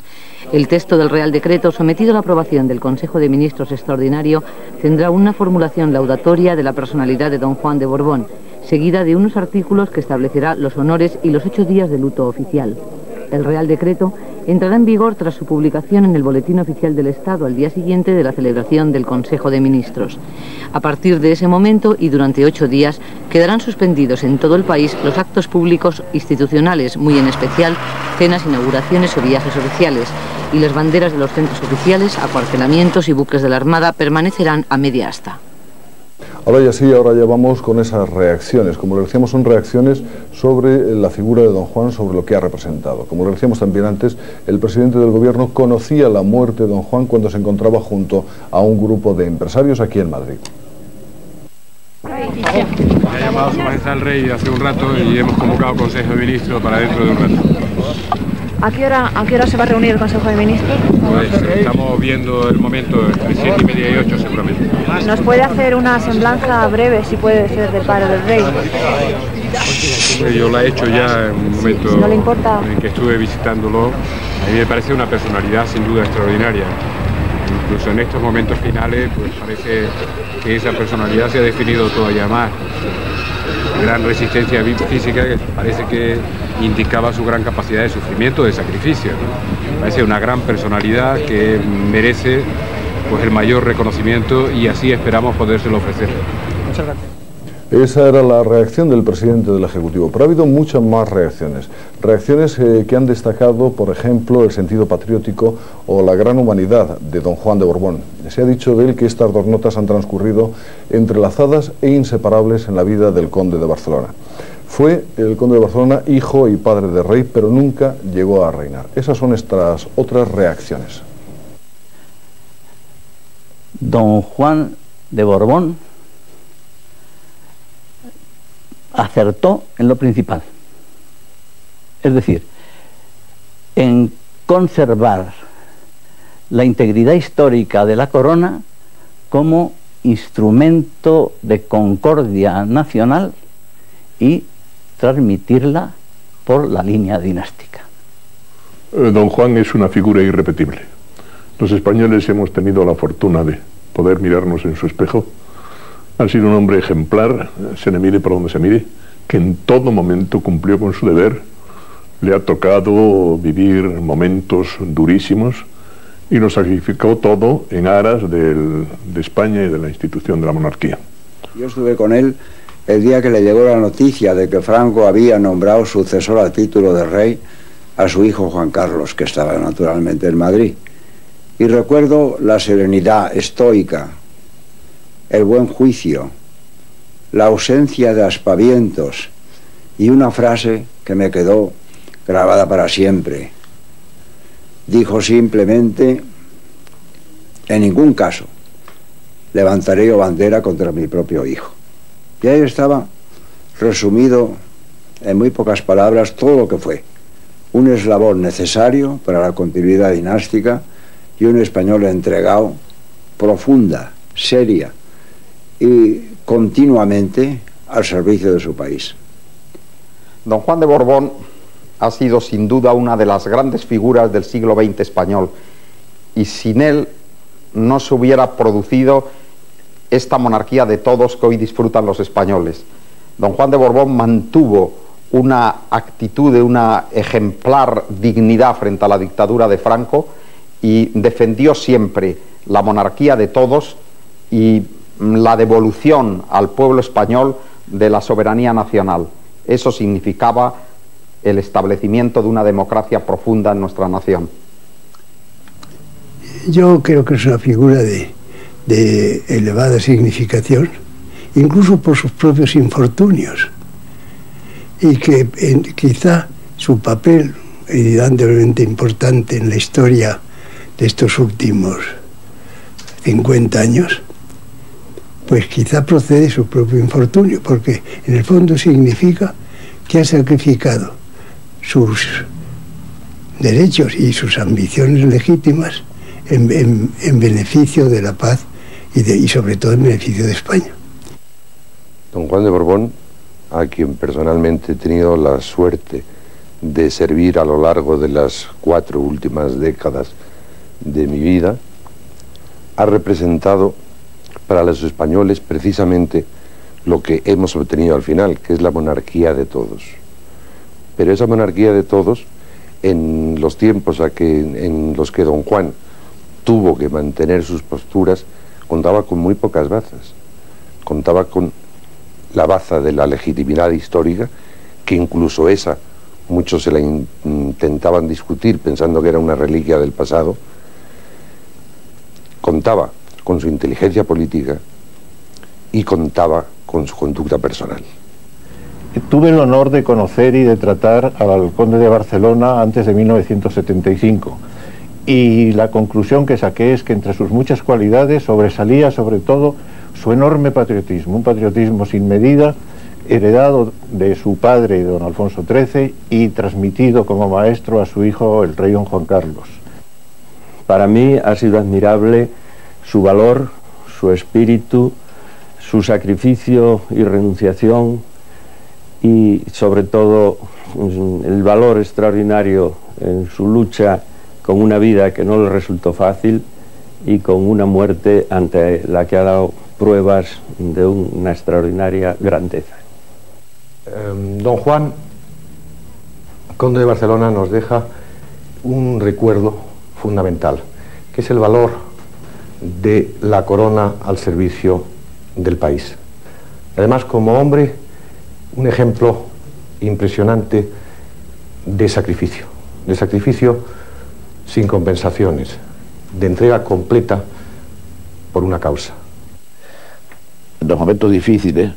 El texto del Real Decreto, sometido a la aprobación del Consejo de Ministros Extraordinario, tendrá una formulación laudatoria de la personalidad de don Juan de Borbón, seguida de unos artículos que establecerá los honores y los 8 días de luto oficial. El Real Decreto entrará en vigor tras su publicación en el Boletín Oficial del Estado al día siguiente de la celebración del Consejo de Ministros. A partir de ese momento y durante 8 días quedarán suspendidos en todo el país los actos públicos institucionales, muy en especial cenas, inauguraciones o viajes oficiales, y las banderas de los centros oficiales, acuartelamientos y buques de la Armada permanecerán a media asta. Ahora ya vamos con esas reacciones. Como le decíamos, son reacciones sobre la figura de don Juan, sobre lo que ha representado. Como le decíamos también antes, el presidente del Gobierno conocía la muerte de don Juan cuando se encontraba junto a un grupo de empresarios aquí en Madrid. Ha llamado a su majestad el rey hace un rato y hemos convocado Consejo de Ministros para dentro de un rato. ¿A qué hora se va a reunir el Consejo de Ministros? Pues estamos viendo el momento entre 7:30 y 8 seguramente. ¿Nos puede hacer una semblanza breve, si puede ser, del padre del rey? Yo la he hecho ya en un momento, si no le importa, en que estuve visitándolo. A mí me parece una personalidad sin duda extraordinaria. Incluso en estos momentos finales, pues parece que esa personalidad se ha definido todavía más. Gran resistencia física que parece que indicaba su gran capacidad de sufrimiento, de sacrificio, ¿no? Parece una gran personalidad que merece pues el mayor reconocimiento y así esperamos podérselo ofrecer. Muchas gracias. Esa era la reacción del presidente del Ejecutivo, pero ha habido muchas más reacciones. Reacciones que han destacado, por ejemplo, el sentido patriótico o la gran humanidad de don Juan de Borbón. Se ha dicho de él que estas dos notas han transcurrido entrelazadas e inseparables en la vida del conde de Barcelona. Fue el conde de Barcelona hijo y padre de rey, pero nunca llegó a reinar. Esas son estas otras reacciones. Don Juan de Borbón acertó en lo principal, es decir, en conservar la integridad histórica de la corona como instrumento de concordia nacional y transmitirla por la línea dinástica. Don Juan es una figura irrepetible. Los españoles hemos tenido la fortuna de poder mirarnos en su espejo. Ha sido un hombre ejemplar, se le mire por donde se mire, que en todo momento cumplió con su deber. Le ha tocado vivir momentos durísimos y lo sacrificó todo en aras de España y de la institución de la monarquía. Yo estuve con él el día que le llegó la noticia de que Franco había nombrado sucesor al título de rey a su hijo Juan Carlos, que estaba naturalmente en Madrid. Y recuerdo la serenidad estoica, el buen juicio, la ausencia de aspavientos y una frase que me quedó grabada para siempre. Dijo simplemente: en ningún caso levantaré yo bandera contra mi propio hijo. Y ahí estaba resumido en muy pocas palabras todo lo que fue un eslabón necesario para la continuidad dinástica y un español entregado, profunda, seria y continuamente al servicio de su país. Don Juan de Borbón ha sido sin duda una de las grandes figuras del siglo XX español, y sin él no se hubiera producido esta monarquía de todos que hoy disfrutan los españoles. Don Juan de Borbón mantuvo una actitud de una ejemplar dignidad frente a la dictadura de Franco y defendió siempre la monarquía de todos y la devolución al pueblo español de la soberanía nacional. Eso significaba el establecimiento de una democracia profunda en nuestra nación. Yo creo que es una figura de elevada significación, incluso por sus propios infortunios, y que quizá su papel evidentemente importante en la historia de estos últimos 50 años, pues quizá procede de su propio infortunio, porque en el fondo significa que ha sacrificado sus derechos y sus ambiciones legítimas en beneficio de la paz y sobre todo en beneficio de España. Don Juan de Borbón, a quien personalmente he tenido la suerte de servir a lo largo de las 4 últimas décadas de mi vida, ha representado para los españoles precisamente lo que hemos obtenido al final, que es la monarquía de todos. Pero esa monarquía de todos, en los tiempos en los que don Juan tuvo que mantener sus posturas, contaba con muy pocas bazas. Contaba con la baza de la legitimidad histórica, que incluso esa muchos se la intentaban discutir pensando que era una reliquia del pasado. Contaba con su inteligencia política y contaba con su conducta personal. Tuve el honor de conocer y de tratar al conde de Barcelona antes de 1975, y la conclusión que saqué es que entre sus muchas cualidades sobresalía sobre todo su enorme patriotismo, un patriotismo sin medida, heredado de su padre, don Alfonso XIII, y transmitido como maestro a su hijo, el rey don Juan Carlos. Para mí ha sido admirable su valor, su espíritu, su sacrificio y renunciación, y sobre todo el valor extraordinario en su lucha con una vida que no le resultó fácil y con una muerte ante la que ha dado pruebas de una extraordinaria grandeza. Don Juan, conde de Barcelona, nos deja un recuerdo fundamental, que es el valor de la corona al servicio del país. Además, como hombre, un ejemplo impresionante de sacrificio sin compensaciones, de entrega completa por una causa. En los momentos difíciles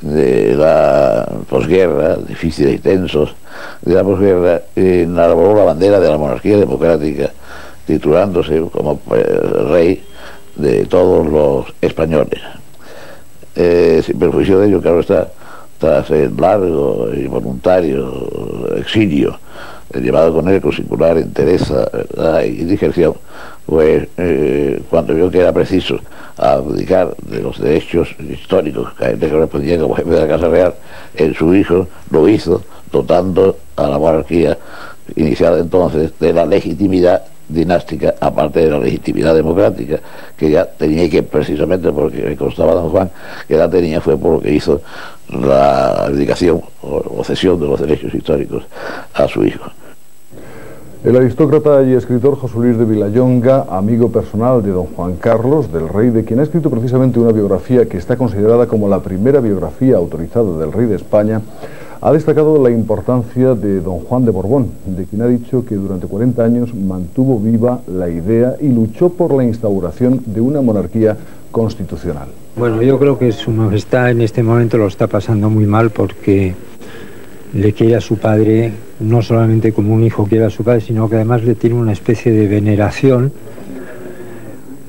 de la posguerra, difíciles y tensos de la posguerra, enarboló la bandera de la monarquía democrática, titulándose como rey de todos los españoles. Sin perjuicio de ello, claro está, tras el largo y voluntario exilio llevado con él con singular entereza, ¿verdad?, y digerción, pues cuando vio que era preciso abdicar de los derechos históricos que a él le correspondían como jefe de la Casa Real en su hijo, lo hizo dotando a la monarquía iniciada entonces de la legitimidad dinástica, aparte de la legitimidad democrática, que ya tenía, que precisamente porque me constaba don Juan, que la tenía fue por lo que hizo la abdicación o cesión de los derechos históricos a su hijo. El aristócrata y escritor José Luis de Vilallonga, amigo personal de don Juan Carlos, del rey, de quien ha escrito precisamente una biografía que está considerada como la primera biografía autorizada del rey de España, ha destacado la importancia de don Juan de Borbón, de quien ha dicho que durante 40 años mantuvo viva la idea y luchó por la instauración de una monarquía constitucional. Bueno, yo creo que su majestad en este momento lo está pasando muy mal porque le quiere a su padre, no solamente como un hijo quiere a su padre, sino que además le tiene una especie de veneración,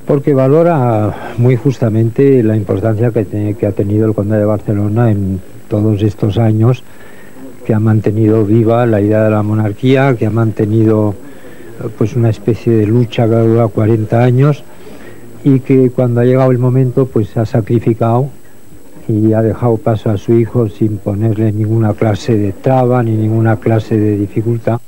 porque valora muy justamente la importancia que ha tenido el conde de Barcelona en todos estos años, que ha mantenido viva la idea de la monarquía, que ha mantenido pues una especie de lucha que dura 40 años y que cuando ha llegado el momento pues ha sacrificado y ha dejado paso a su hijo sin ponerle ninguna clase de traba ni ninguna clase de dificultad.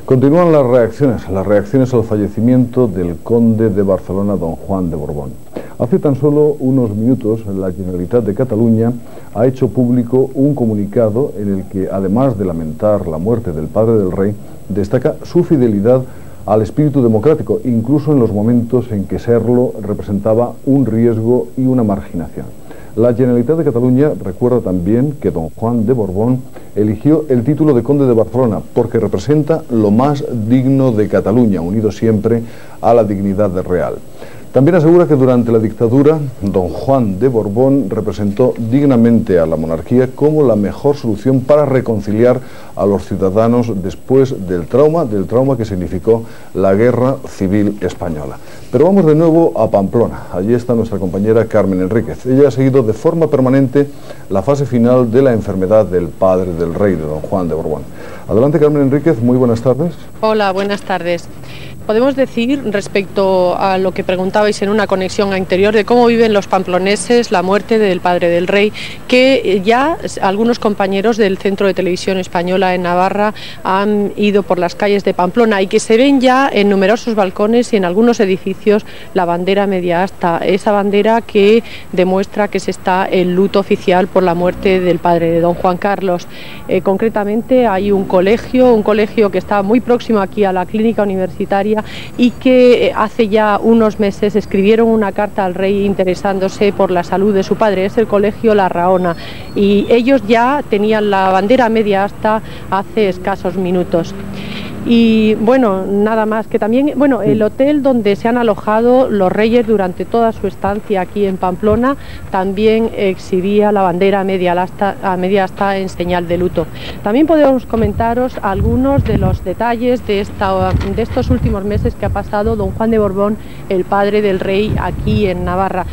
Continúan las reacciones al fallecimiento del conde de Barcelona, don Juan de Borbón. Hace tan solo unos minutos, la Generalitat de Cataluña ha hecho público un comunicado en el que, además de lamentar la muerte del padre del rey, destaca su fidelidad al espíritu democrático, incluso en los momentos en que serlo representaba un riesgo y una marginación. La Generalitat de Cataluña recuerda también que don Juan de Borbón eligió el título de conde de Barcelona porque representa lo más digno de Cataluña, unido siempre a la dignidad real. También asegura que durante la dictadura, don Juan de Borbón representó dignamente a la monarquía como la mejor solución para reconciliar a los ciudadanos después del trauma que significó la Guerra Civil Española. Pero vamos de nuevo a Pamplona. Allí está nuestra compañera Carmen Enríquez. Ella ha seguido de forma permanente la fase final de la enfermedad del padre del rey, de don Juan de Borbón. Adelante, Carmen Enríquez, muy buenas tardes. Hola, buenas tardes. Podemos decir, respecto a lo que preguntabais en una conexión anterior, de cómo viven los pamploneses la muerte del padre del rey, que ya algunos compañeros del Centro de Televisión Española en Navarra han ido por las calles de Pamplona y que se ven ya en numerosos balcones y en algunos edificios la bandera media asta, esa bandera que demuestra que se está en luto oficial por la muerte del padre de don Juan Carlos. Concretamente hay un colegio que está muy próximo aquí a la clínica universitaria y que hace ya unos meses escribieron una carta al rey interesándose por la salud de su padre. Es el colegio La Raona y ellos ya tenían la bandera media asta hace escasos minutos. Y bueno, nada más, que también, bueno, el hotel donde se han alojado los reyes durante toda su estancia aquí en Pamplona también exhibía la bandera media asta en señal de luto. También podemos comentaros algunos de los detalles de estos últimos meses que ha pasado don Juan de Borbón, el padre del rey, aquí en Navarra.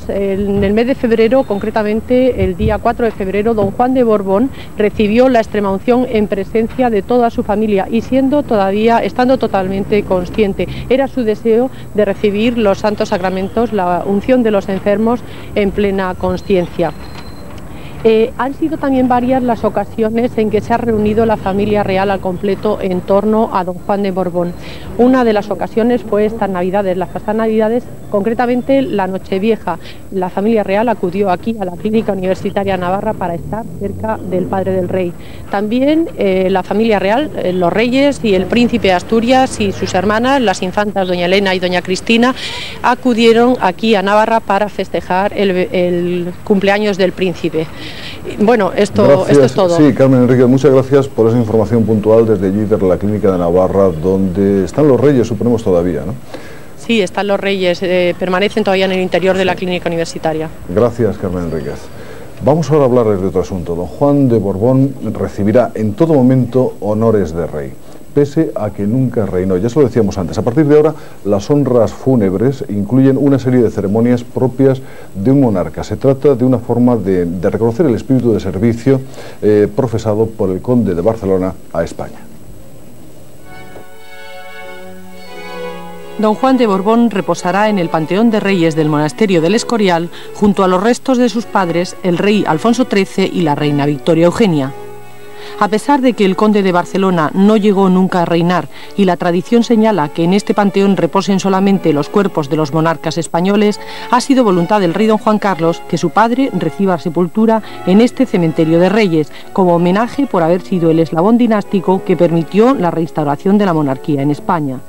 En el mes de febrero, concretamente el día 4 de febrero, don Juan de Borbón recibió la extremaunción en presencia de toda su familia y estando totalmente consciente. Era su deseo de recibir los santos sacramentos, la unción de los enfermos en plena consciencia. Han sido también varias las ocasiones en que se ha reunido la familia real al completo en torno a don Juan de Borbón. Una de las ocasiones fue estas Navidades, las pasadas Navidades, concretamente la Nochevieja. La familia real acudió aquí a la Clínica Universitaria Navarra para estar cerca del padre del rey. También la familia real, los reyes y el príncipe de Asturias y sus hermanas, las infantas doña Elena y doña Cristina, acudieron aquí a Navarra para festejar el cumpleaños del príncipe. Bueno, esto es todo. Sí, Carmen Enríquez, muchas gracias por esa información puntual desde allí, desde la Clínica de Navarra, donde están los reyes, suponemos todavía, ¿no? Sí, están los reyes, permanecen todavía en el interior de la Clínica Universitaria. Gracias, Carmen Enríquez. Vamos ahora a hablarles de otro asunto. Don Juan de Borbón recibirá en todo momento honores de rey, pese a que nunca reinó. Ya se lo decíamos antes, a partir de ahora las honras fúnebres incluyen una serie de ceremonias propias de un monarca. Se trata de una forma de reconocer el espíritu de servicio profesado por el conde de Barcelona a España. Don Juan de Borbón reposará en el Panteón de Reyes del Monasterio del Escorial junto a los restos de sus padres, el rey Alfonso XIII y la reina Victoria Eugenia. A pesar de que el conde de Barcelona no llegó nunca a reinar y la tradición señala que en este panteón reposen solamente los cuerpos de los monarcas españoles, ha sido voluntad del rey don Juan Carlos que su padre reciba sepultura en este cementerio de reyes, como homenaje por haber sido el eslabón dinástico que permitió la restauración de la monarquía en España.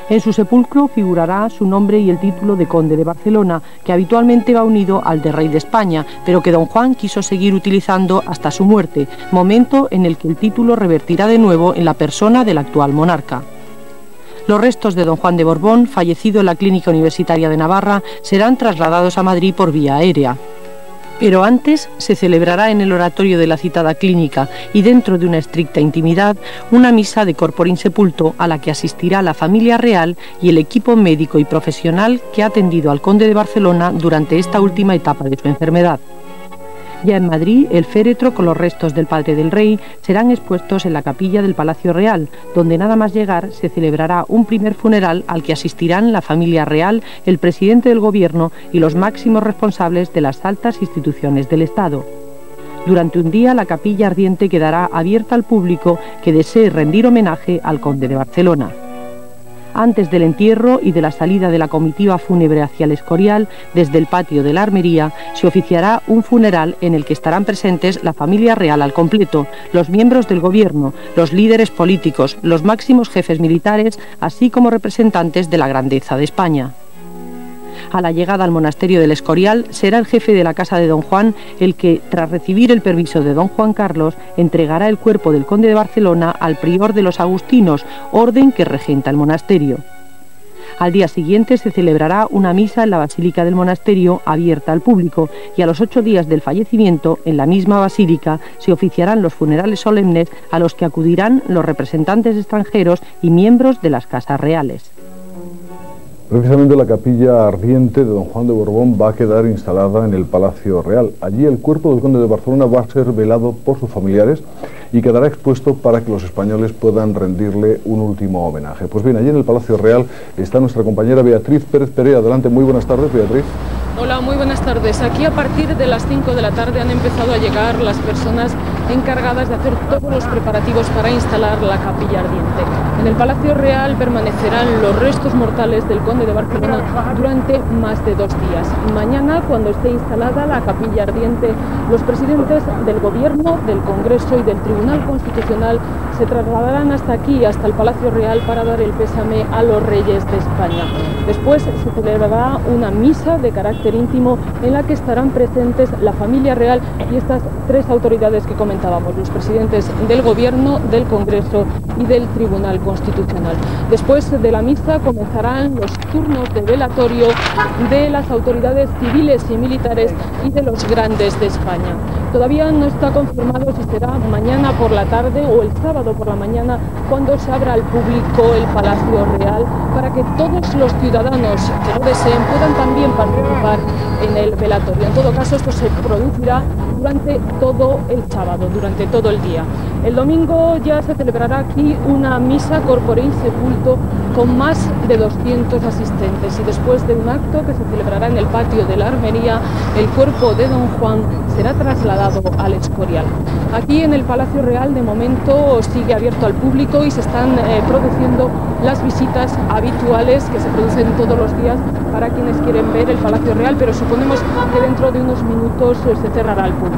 En su sepulcro figurará su nombre y el título de conde de Barcelona, que habitualmente va unido al de rey de España, pero que don Juan quiso seguir utilizando hasta su muerte, momento en el que el título revertirá de nuevo en la persona del actual monarca. Los restos de don Juan de Borbón, fallecido en la Clínica Universitaria de Navarra, serán trasladados a Madrid por vía aérea. Pero antes se celebrará en el oratorio de la citada clínica y dentro de una estricta intimidad una misa de corpore insepulto a la que asistirá la familia real y el equipo médico y profesional que ha atendido al conde de Barcelona durante esta última etapa de su enfermedad. Ya en Madrid, el féretro con los restos del padre del rey serán expuestos en la capilla del Palacio Real, donde nada más llegar se celebrará un primer funeral al que asistirán la familia real, el presidente del gobierno y los máximos responsables de las altas instituciones del Estado. Durante un día la capilla ardiente quedará abierta al público que desee rendir homenaje al conde de Barcelona. Antes del entierro y de la salida de la comitiva fúnebre hacia el Escorial, desde el patio de la Armería, se oficiará un funeral en el que estarán presentes la familia real al completo, los miembros del gobierno, los líderes políticos, los máximos jefes militares, así como representantes de la grandeza de España. A la llegada al monasterio del Escorial será el jefe de la casa de don Juan el que, tras recibir el permiso de don Juan Carlos, entregará el cuerpo del conde de Barcelona al prior de los agustinos, orden que regenta el monasterio. Al día siguiente se celebrará una misa en la basílica del monasterio abierta al público y a los 8 días del fallecimiento, en la misma basílica, se oficiarán los funerales solemnes a los que acudirán los representantes extranjeros y miembros de las casas reales. Precisamente la capilla ardiente de don Juan de Borbón va a quedar instalada en el Palacio Real. Allí el cuerpo del conde de Barcelona va a ser velado por sus familiares y quedará expuesto para que los españoles puedan rendirle un último homenaje. Pues bien, allí en el Palacio Real está nuestra compañera Beatriz Pérez Perea. Adelante, muy buenas tardes, Beatriz. Hola, muy buenas tardes. Aquí a partir de las 5 de la tarde han empezado a llegar las personas encargadas de hacer todos los preparativos para instalar la capilla ardiente. En el Palacio Real permanecerán los restos mortales del conde de Barcelona durante más de 2 días. Mañana, cuando esté instalada la capilla ardiente, los presidentes del Gobierno, del Congreso y del Tribunal Constitucional se trasladarán hasta aquí, hasta el Palacio Real, para dar el pésame a los reyes de España. Después se celebrará una misa de carácter íntimo en la que estarán presentes la familia real y estas 3 autoridades que comentábamos, los presidentes del Gobierno, del Congreso y del Tribunal Constitucional. Después de la misa comenzarán los turnos de velatorio de las autoridades civiles y militares y de los grandes de España. Todavía no está confirmado si será mañana por la tarde o el sábado por la mañana cuando se abra al público el Palacio Real para que todos los ciudadanos que lo deseen puedan también participar en el velatorio. En todo caso, esto se producirá durante todo el sábado, durante todo el día. El domingo ya se celebrará aquí una misa corpore insepulto con más de 200 asistentes y después de un acto que se celebrará en el patio de la Armería, el cuerpo de don Juan será trasladado al Escorial. Aquí en el Palacio Real de momento sigue abierto al público y se están produciendo las visitas habituales que se producen todos los días para quienes quieren ver el Palacio Real, pero suponemos que dentro de unos minutos se cerrará al público.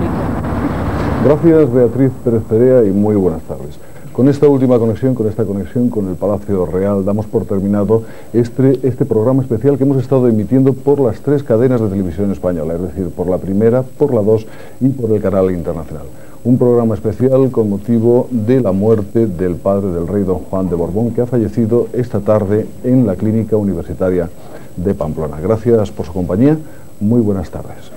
Gracias, Beatriz Pérez Perea, y muy buenas tardes. Con esta última conexión, con el Palacio Real, damos por terminado este programa especial que hemos estado emitiendo por las 3 cadenas de televisión española, es decir, por la Primera, por la 2 y por el canal internacional. Un programa especial con motivo de la muerte del padre del rey don Juan de Borbón, que ha fallecido esta tarde en la Clínica Universitaria de Pamplona. Gracias por su compañía, muy buenas tardes.